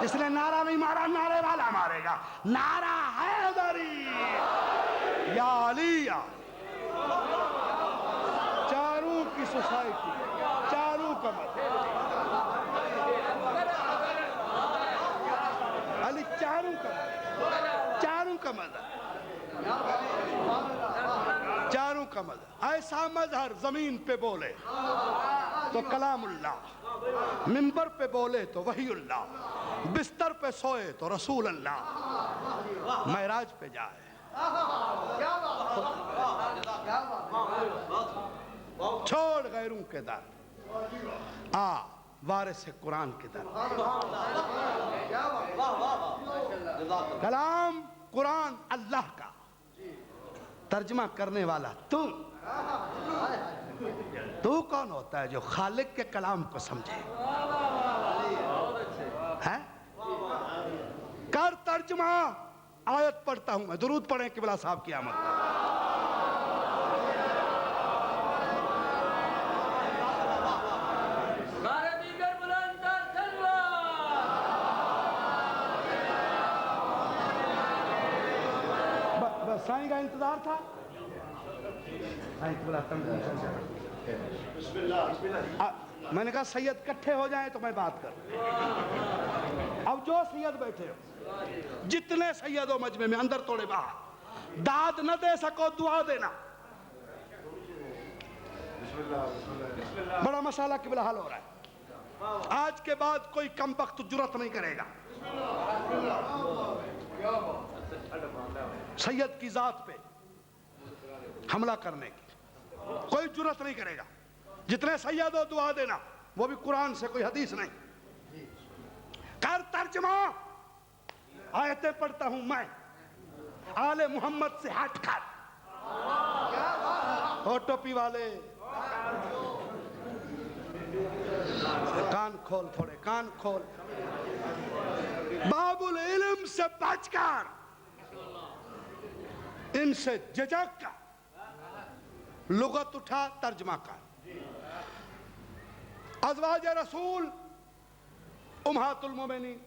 جس نے نعرہ نہیں مارا نعرے والا مارے گا، نعرہ حیدری یا علی یا چاروں کی سوسائٹی، چاروں کا مدد، علی چاروں کا مدد، چاروں کا مدد، چاروں کا مدد۔ ایسا مظہر زمین پہ بولے تو کلام اللہ، منبر پہ بولے تو وحی اللہ، بستر پہ سوئے تو رسول اللہ، معراج پہ جائے چھوڑ غیروں کے در، آ وارث قرآن کے در۔ کلام قرآن اللہ کا، ترجمہ کرنے والا تو کون ہوتا ہے جو خالق کے کلام کو سمجھے؟ ہے کر ترجمہ، آیت پڑھتا ہوں میں، درود پڑھیں قبلہ صاحب کی آمد پر۔ بس سائیں کا انتظار تھا۔ میں نے کہا سید کٹھے ہو جائیں تو میں بات کروں۔ اب جو سید بیٹھے ہو، جتنے سید ہو مجمع میں، اندر توڑے باہر، داد نہ دے سکو دعا دینا۔ بڑا مسئلہ قبلہ حل ہو رہا ہے، آج کے بعد کوئی کم بخت جرت نہیں کرے گا سید کی ذات پہ حملہ کرنے کی، کوئی جرت نہیں کرے گا۔ جتنے سید ہو دعا دینا، وہ بھی قرآن سے، کوئی حدیث نہیں۔ کر ترجمہ، آیتیں پڑھتا ہوں میں آل محمد سے ہٹ کر۔ او ٹوپی والے کان کھول، تھوڑے کان کھول، باب العلم سے بچ کر، ان سے جھجک کر لغت اٹھا، ترجمہ کر۔ ازواج رسول امہات المومنین،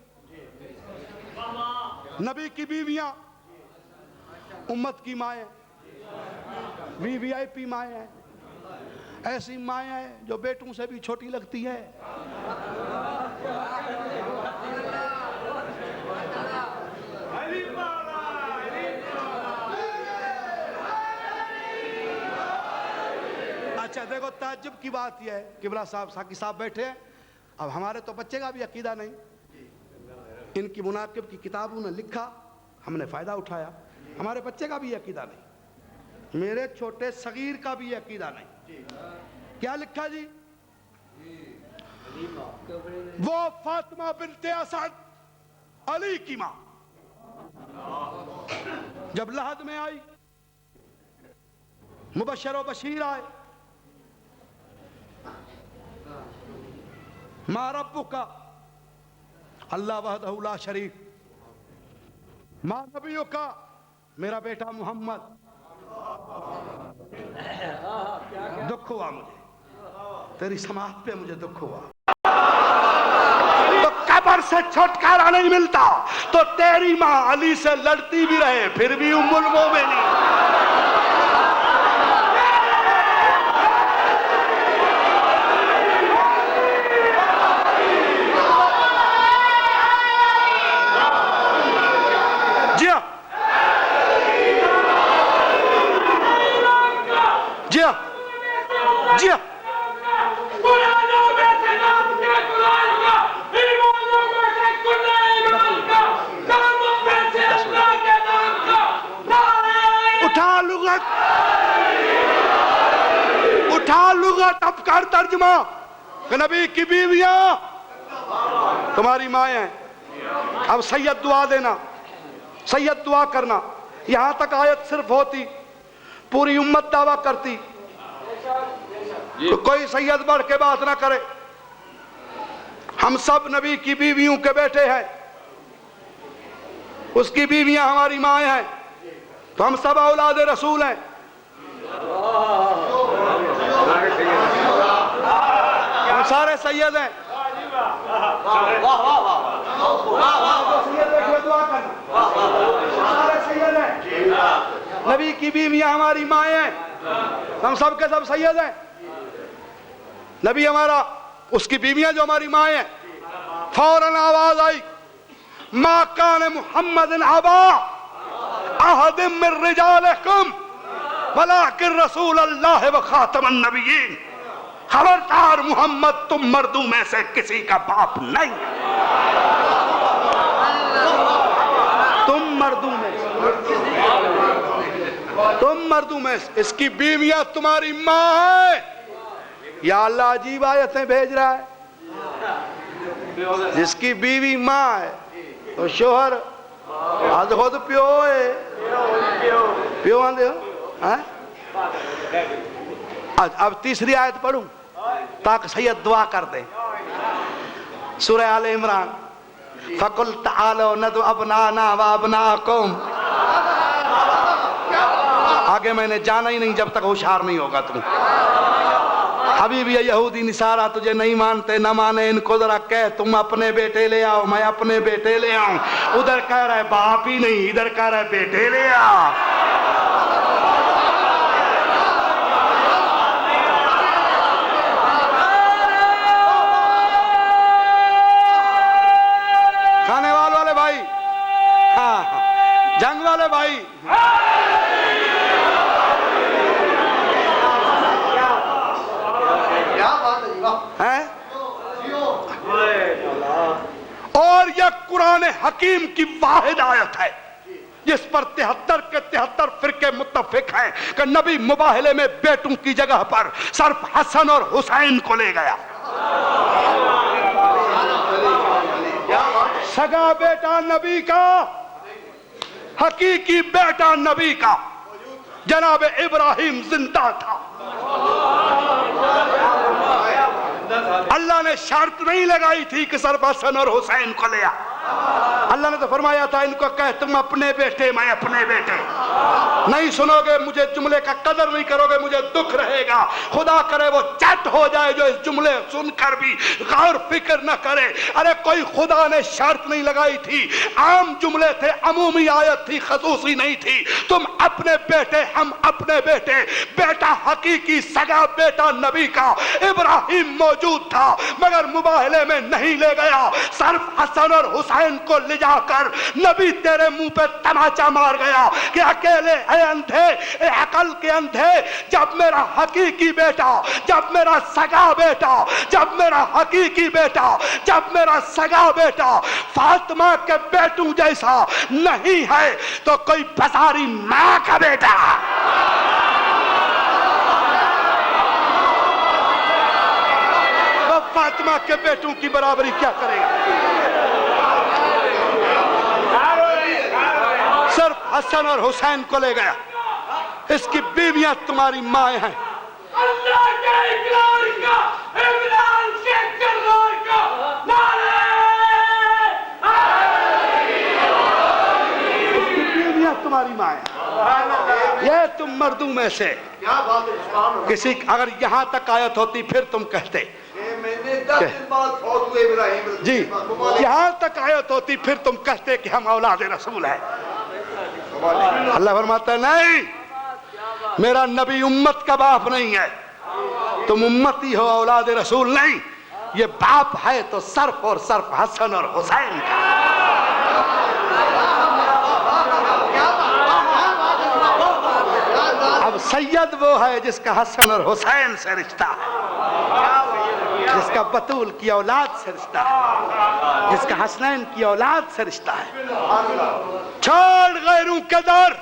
نبی کی بیویاں امت کی مائیں، وی آئی پی مائیں ہیں، ایسی مائیں ہیں جو بیٹوں سے بھی چھوٹی لگتی ہے۔ اچھا دیکھو، تعجب کی بات یہ ہے، قبلہ صاحب ساقی صاحب بیٹھے ہیں، اب ہمارے تو بچے کا بھی عقیدہ نہیں، ان کی مناقب کی کتابوں نے لکھا، ہم نے فائدہ اٹھایا، ہمارے بچے کا بھی عقیدہ نہیں، میرے چھوٹے صغیر کا بھی عقیدہ نہیں۔ کیا لکھا جی؟ وہ فاطمہ بنت اسد علی کی ماں جب لحد میں آئی، مبشر و بشیر آئے، ما ربک اللہ وحدہ لا شریک، ما نبیک میرا بیٹا محمد۔ دکھ ہوا مجھے، تیری سماعت پہ مجھے دکھ ہوا۔ تو قبر سے چھٹکارا نہیں ملتا تو تیری ماں علی سے لڑتی بھی رہے پھر بھی ام المومنین۔ جی اٹھا لغت، اب کر ترجمہ کہ نبی کی بیویاں تمہاری مائیں ہیں۔ اب سید دعا دینا، سید دعا کرنا، یہاں تک آیت صرف ہوتی پوری امت دعویٰ کرتی، تو کوئی سید بڑھ کے بات نہ کرے۔ ہم سب نبی کی بیویوں کے بیٹے ہیں، اس کی بیویاں ہماری مائیں ہیں، تو ہم سب اولاد رسول ہیں۔ ہم سارے سید ہیں۔ نبی کی بیویاں ہماری مائیں ہیں، ہم سب کے سب سید ہیں۔ نبی ہمارا، اس کی بیویاں جو ہماری مائیں ہیں، فوراً آواز آئی، ما کان محمد ابا احد من رجالکم ولکن رسول اللہ و خاتم النبیین۔ خبردار محمد، تم مردوں میں سے کسی کا باپ نہیں، تم مردوں میں سے، اس کی بیویاں تمہاری ماں ہیں۔ یا اللہ عجیب آیتیں بھیج رہا ہے۔ جس کی بیوی ماں ہے تو شوہر آج خود پیو ہے، پیو آندے ہو۔ اب تیسری آیت پڑھوں تاکہ سید دعا کر دیں۔ سورہ آل عمران، فَقُلْ تَعَالَوْا نَدْعُ أَبْنَاءَنَا وَأَبْنَاءَكُمْ۔ آگے میں نے جانا ہی نہیں جب تک ہوشیار نہیں ہوگا تم۔ حبیبی یہودی نصارہ تجھے نہیں مانتے، نہ مانے، ان کو ذرا کہہ تم اپنے بیٹے لے آؤ، میں اپنے بیٹے لے آؤں۔ ادھر کہہ رہا ہے باپ ہی نہیں، ادھر کہہ رہا ہے بیٹے لے آؤ۔ کھانے والے بھائی، ہاں جنگ والے بھائی، اور یہ قرآن حکیم کی واحد آیت ہے جس پر 73 کے 73 فرقے متفق ہیں کہ نبی مباہلے میں بیٹوں کی جگہ پر صرف حسن اور حسین کو لے گیا۔ سگا بیٹا نبی کا، حقیقی بیٹا نبی کا جناب ابراہیم زندہ تھا۔ اللہ نے شرط نہیں لگائی تھی کہ صرف حسن اور حسین کو لیا۔ اللہ نے تو فرمایا تھا ان کو کہہ تم اپنے بیٹے میں اپنے بیٹے۔ نہیں سنو گے، مجھے جملے کا قدر نہیں کرو گے، مجھے دکھ رہے گا۔ خدا کرے وہ چٹ ہو جائے جو اس جملے سن کر بھی غور فکر نہ کرے۔ ارے کوئی خدا نے شرط نہیں لگائی تھی، عام جملے تھے، عمومی آیت تھی، خصوصی نہیں تھی۔ تم اپنے بیٹے، ہم اپنے بیٹے۔ بیٹا حقیقی سگا بیٹا نبی کا ابراہیم موجود تھا مگر مباہلے میں نہیں لے گیا۔ صرف حسن اور حسین کو لے جا کر نبی تیرے منہ پہ تماچا مار گیا کہ اکیلے اے اندھے، اے عقل کے اندھے، جب میرا حقیقی بیٹا، جب میرا سگا بیٹا، جب میرا حقیقی بیٹا، جب میرا سگا بیٹا فاطمہ کے بیٹوں جیسا نہیں ہے تو کوئی بازاری ماں کا بیٹا وہ فاطمہ کے بیٹوں کی برابری کیا کرے گا؟ صرف حسن اور حسین کو لے گیا۔ اس کی بیویاں تمہاری مائیں ہیں۔ اللہ کے اقرار کا، عمران کے کرار کا نعرہ اس کی بیویاں تمہاری مائیں ہیں۔ یہ تم مردوں میں سے کسی، اگر یہاں تک آیت ہوتی پھر تم کہتے جی، یہاں تک آیت ہوتی پھر تم کہتے کہ ہم اولاد رسول ہیں۔ اللہ فرماتا ہے نہیں، میرا نبی امت کا باپ نہیں ہے، تم امتی ہو، اولاد رسول نہیں۔ یہ باپ ہے تو صرف اور صرف حسن اور حسین کا۔ اب سید وہ ہے جس کا حسن اور حسین سے رشتہ ہے، جس کا بطول کی اولاد سے رشتہ ہے، جس کا حسنین کی اولاد سے رشتہ ہے۔ چھوڑ غیروں کے در،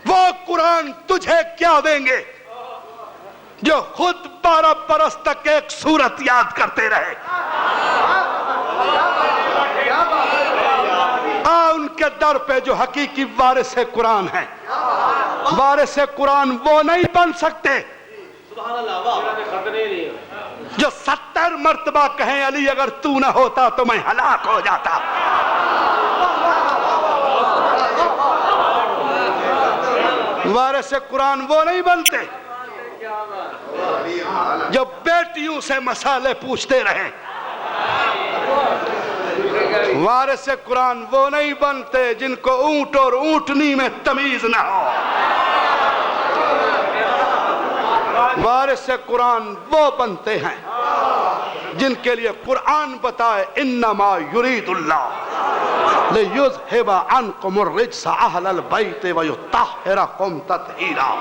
وہ قرآن تجھے کیا دیں گے جو خود 12 برس تک ایک سورت یاد کرتے رہے۔ ان کے در پہ جو حقیقی وارث قرآن ہیں۔ وارث قرآن وہ نہیں بن سکتے جو 70 مرتبہ کہیں علی اگر تو نہ ہوتا تو میں ہلاک ہو جاتا۔ وارث قرآن وہ نہیں بنتے جو بیٹیوں سے مسئلے پوچھتے رہیں. وارث قرآن وہ نہیں بنتے جن کو اونٹ اور اونٹنی میں تمیز نہ ہو. وارث قرآن وہ بنتے ہیں جن کے لیے قرآن بتائے انما یرید اللہ لیذہب عنکم الرجس اہل البیت ویطہرکم تطہیرا.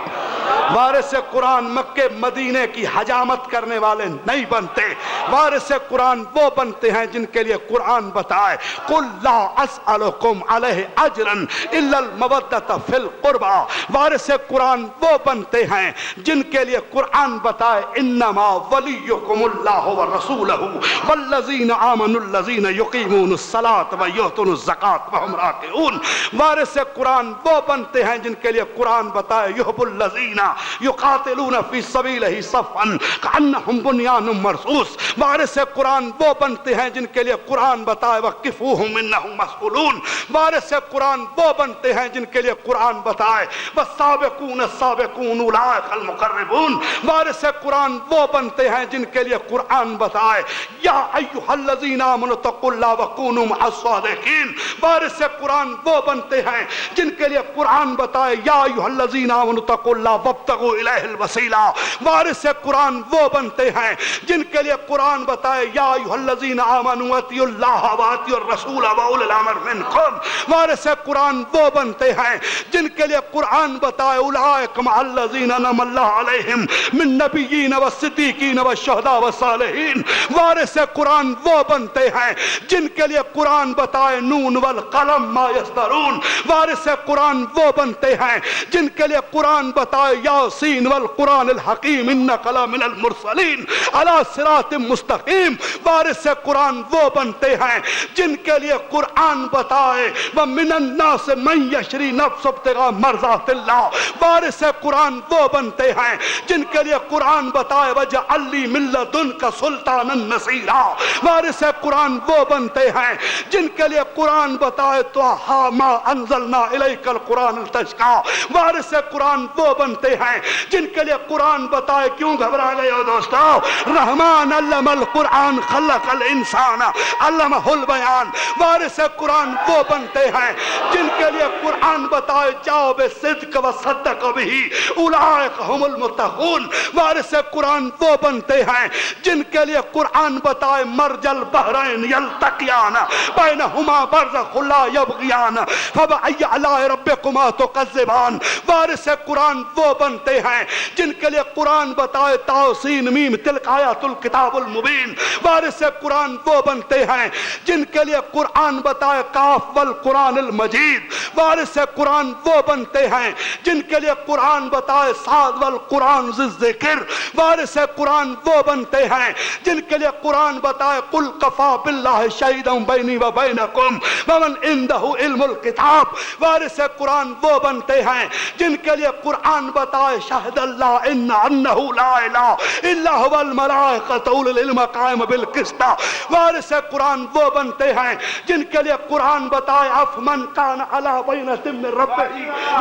وارث قرآن مکے مدینے کی حجامت کرنے والے نہیں بنتے. وارث قرآن وہ بنتے ہیں جن کے لیے قرآن بتائے قل لا اسألکم علیہ اجرا الا المودۃ فی القربى. وارث قرآن وہ بنتے ہیں جن کے لیے قرآن بتائے انما ولیکم اللہ ورسولہ والذین آمنوا الذین یقیمون الصلاۃ ویؤتون الزکاۃ وہم راکعون. وارث قرآن وہ بنتے ہیں جن کے لیے قرآن بتائے یحب الذین یقاتلون فی سبیلہ صفا کأنہم بنیان مرصوص. وارث قرآن وہ بنتے ہیں جن کے لیے قرآن بتائے وقفوہم انہم مسئولون. وارث قرآن وہ بنتے ہیں جن کے لیے قرآن بتائے والسابقون السابقون اولئک المقربون. وارث قرآن وہ بنتے ہیں جن کے لیے قرآن بتائے یا ایھا الذین آمنوا اتقوا اللہ وکونوا مع الصادقین. وارث قرآن وہ بنتے ہیں جن کے لیے قرآن بتائے یا ایھا الذین آمنوا اتقوا اللہ وابتغوا الیہ الوسیلہ. وارث قرآن وہ بنتے ہیں جن کے لیے قرآن بتائے یا ایھا الذین آمنوا اطیعوا اللہ واطیعوا الرسول واولی الامر منکم. وارث قرآن وہ بنتے ہیں جن کے لیے قرآن بتائے اولئک مع الذین انعم اللہ علیہم من نبیین والصدیقین والشہداء والصالحین. وارث قرآن وہ بنتے ہیں جن کے لیے قرآن بتائے نون والقلم ما یسطرون. وارث قرآن وہ بنتے ہیں جن کے لیے قرآن بتائے یاسین والقرآن الحکیم انک لمن المرسلین علی صراط مستقیم. وارث قرآن وہ بنتے ہیں جن کے لیے قرآن بتائے ومن الناس من یشری نفسہ ابتغاء مرضات اللہ. وارث قرآن وہ بنتے ہیں جن کے لیے قرآن بتائے وجعل لی من لدنک سلطانا نصیرا. وارث قرآن وہ بنتے ہیں جن کے لیے قرآن بتائے طٰہٰ ما انزلنا الیک القرآن لتشقیٰ. وارث قرآن وہ بنتے ہیں جن کے لیے قرآن بتائے کیوں گھبرا گئے ہو دوستو رحمان علم القرآن خلق الانسان علمہ البیان. وارث قرآن وہ بنتے ہیں جن کے لیے قرآن بتائے جاؤ بالصدق وصدق بہ اولئک ہم المتقون. وارث قرآن وہ بنتے ہیں جن کے لیے قرآن بتائے مرج البحرین یلتقیان بینہما برزخ لا یبغیان فبأی آلاء ربکما تکذبان. وارث قرآن وہ بنتے ہیں جن کے لیے قرآن بتائے تاسین میم تلک آیات الکتاب المبین. وارث قرآن وہ بنتے ہیں جن کے لیے قرآن بتائے کاف والقرآن المجید. وارث قرآن وہ بنتے ہیں جن کے لیے قرآن بتائے صاد والقرآن ذی الذکر. وارث قرآن وہ بنتے ہیں جن کے لیے قرآن بتائے قل کفی باللہ شہیدا بینی و بینکم ومن عندہ علم الکتاب. وارث قرآن وہ بنتے ہیں جن کے لیے قرآن بتائے شہد اللہ انہ لا الہ الا هو الملائکۃ اولو العلم قائم بالقسط. وارث قرآن وہ بنتے ہیں جن کے لیے قرآن بتائے افمن کان علی بینۃ من ربہ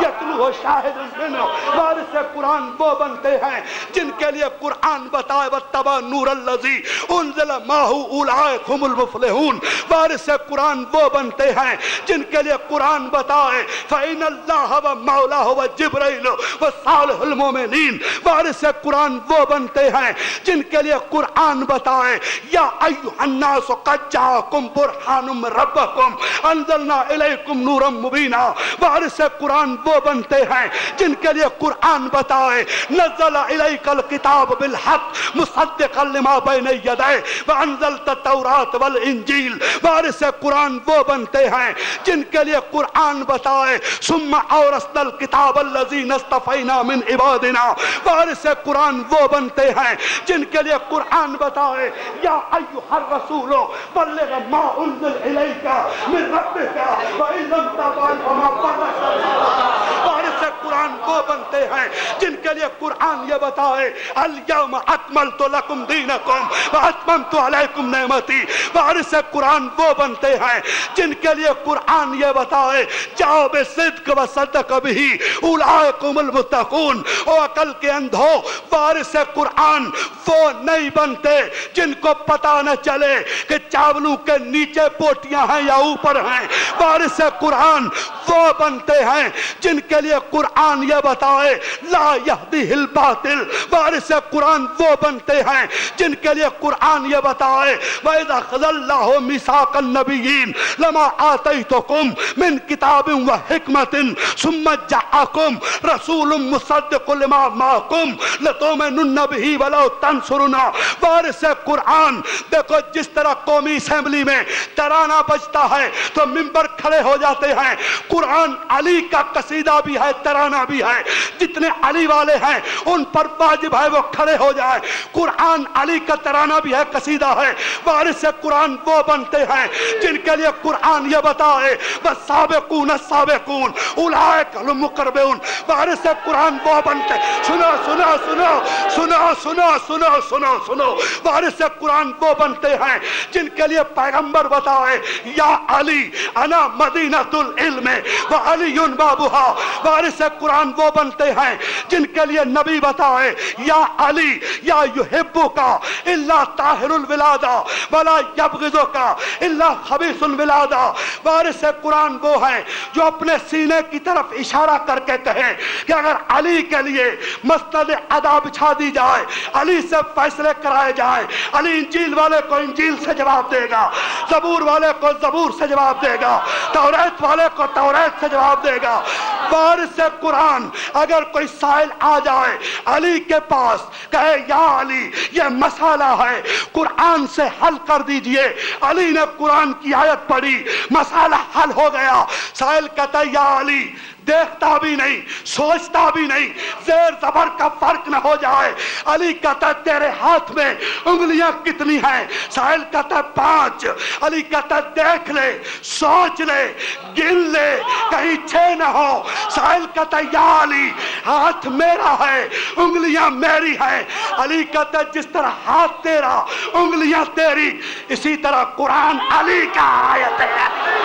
یتلوہ شاہد منہ. وارث قرآن وہ بنتے ہیں جن کے لیے قرآن بتائے واتبع نور الذی انزل معہ اولئک هم المفلحون. وارث قرآن وہ بنتے ہیں جن کے لیے قرآن بتائے فإن اللہ ومولاہ وجبرائیل وصالح المؤمنین. وارث قرآن وہ بنتے ہیں جن کے لیے قرآن بتائے یا ایھا الناس قد جاءکم برہان من ربکم انزلنا الیکم نورا مبینا. وارث قرآن وہ بنتے ہیں جن کے لیے قرآن بتائے نزل الیک الکتاب بالحق مصدقا لما بین یدیہ وانزلت التوراۃ والانجیل. وارث قرآن وہ بنتے ہیں جن کے لیے قرآن بتائے ثم اورثنا الکتاب الذین اصطفینا من عبادنا. وارث قرآن وہ بنتے ہیں جن کے لیے قرآن بتائے یا ایھا الرسول بلغ ما انزل الیک من ربک وان لم تفعل فما بلغت رسالتہ. وارث قرآن وہ بنتے بنتے ہیں جن کے لیے قرآن یہ بتائے الیوم اکملت لکم دینکم واتممت علیکم نعمتی. وارث قرآن وہ بنتے ہیں جن کے لیے قرآن یہ بتائے جاؤ بصدق وصدق بہ اولئک هم المتقون. او عقل کے اندھو، وارث قرآن وہ نہیں بنتے جن کو پتہ نہ چلے کہ چاولوں کے نیچے پوٹیاں ہیں یا اوپر ہیں. وارث قرآن وہ بنتے ہیں جن کے لیے قرآن یہ بتائے لا یہدی الباطل. وارث قرآن وہ بنتے ہیں جن کے لیے قرآن یہ بتائے وَإِذَا أَخَذَ اللَّهُ مِيثَاقَ النَّبِيِّينَ لَمَا آتَيْتُكُم مِّن كِتَابٍ وَحِكْمَةٍ ثُمَّ جَاءَكُم رَّسُولٌ مُصَدِّقٌ لِّمَا مَعَكُمْ لَتُؤْمِنُنَّ بِهِ وَلَوْ تَنصُرُونَهُ. وارث قرآن دیکھو جس طرح قومی اسمبلی میں ترانہ بجتا ہے تو ممبر کھڑے ہو جاتے ہیں. قرآن علی کا قصیدہ بھی ہے، ترانہ بھی ہے. جتنے علی والے ہیں ان پر واجب ہے وہ کھڑے ہو جائے. قرآن علی کا ترانہ بھی ہے، قصیدہ ہے. وارث قرآن وہ بنتے ہیں جن کے لیے قرآن یہ بتائے والسابقون السابقون اولئک المقربون. وارث قرآن وہ بنتے. سنو سنو سنو سنو سنو سنو سنو سنو. وارث قرآن وہ بنتے ہیں جن کے لیے پیغمبر بتائے یا علی انا مدینۃ العلم وعلی بابها. وارث قرآن وہ بنتے ہیں جن کے لیے نبی بتائے یا علی یا یحبک الا طاہر الولادہ ولا یبغضک الا خبیث الولادہ. وارث قرآن وہ ہیں جو اپنے سینے کی طرف اشارہ کر کے کہیں کہ اگر علی کے لیے مسند ادا بچھا دی جائے، علی سے فیصلے کرائے جائیں، علی انجیل والے کو انجیل سے جواب دے گا، زبور والے کو زبور سے جواب دے گا، توریت والے کو توریت سے جواب دے گا. وارث قرآن اگر کوئی سائل آ جائے علی کے پاس کہے یا علی یہ مسئلہ ہے قرآن سے حل کر دیجئے، علی نے قرآن کی آیت پڑھی، مسئلہ حل ہو گیا. سائل کہتا ہے یا علی دیکھتا بھی نہیں، سوچتا بھی نہیں، زیر زبر کا فرق نہ ہو جائے. علی کہتا ہے تیرے ہاتھ میں انگلیاں کتنی ہیں؟ سائل کہتا ہے 5. علی کہتا ہے دیکھ لے، سوچ لے، گن لے، کہیں 6 نہ ہو. سائل کہتا ہے یا علی ہاتھ میرا ہے، انگلیاں میری ہیں. علی کہتا ہے جس طرح ہاتھ تیرا، انگلیاں تیری، اسی طرح قرآن علی کا آیت ہے.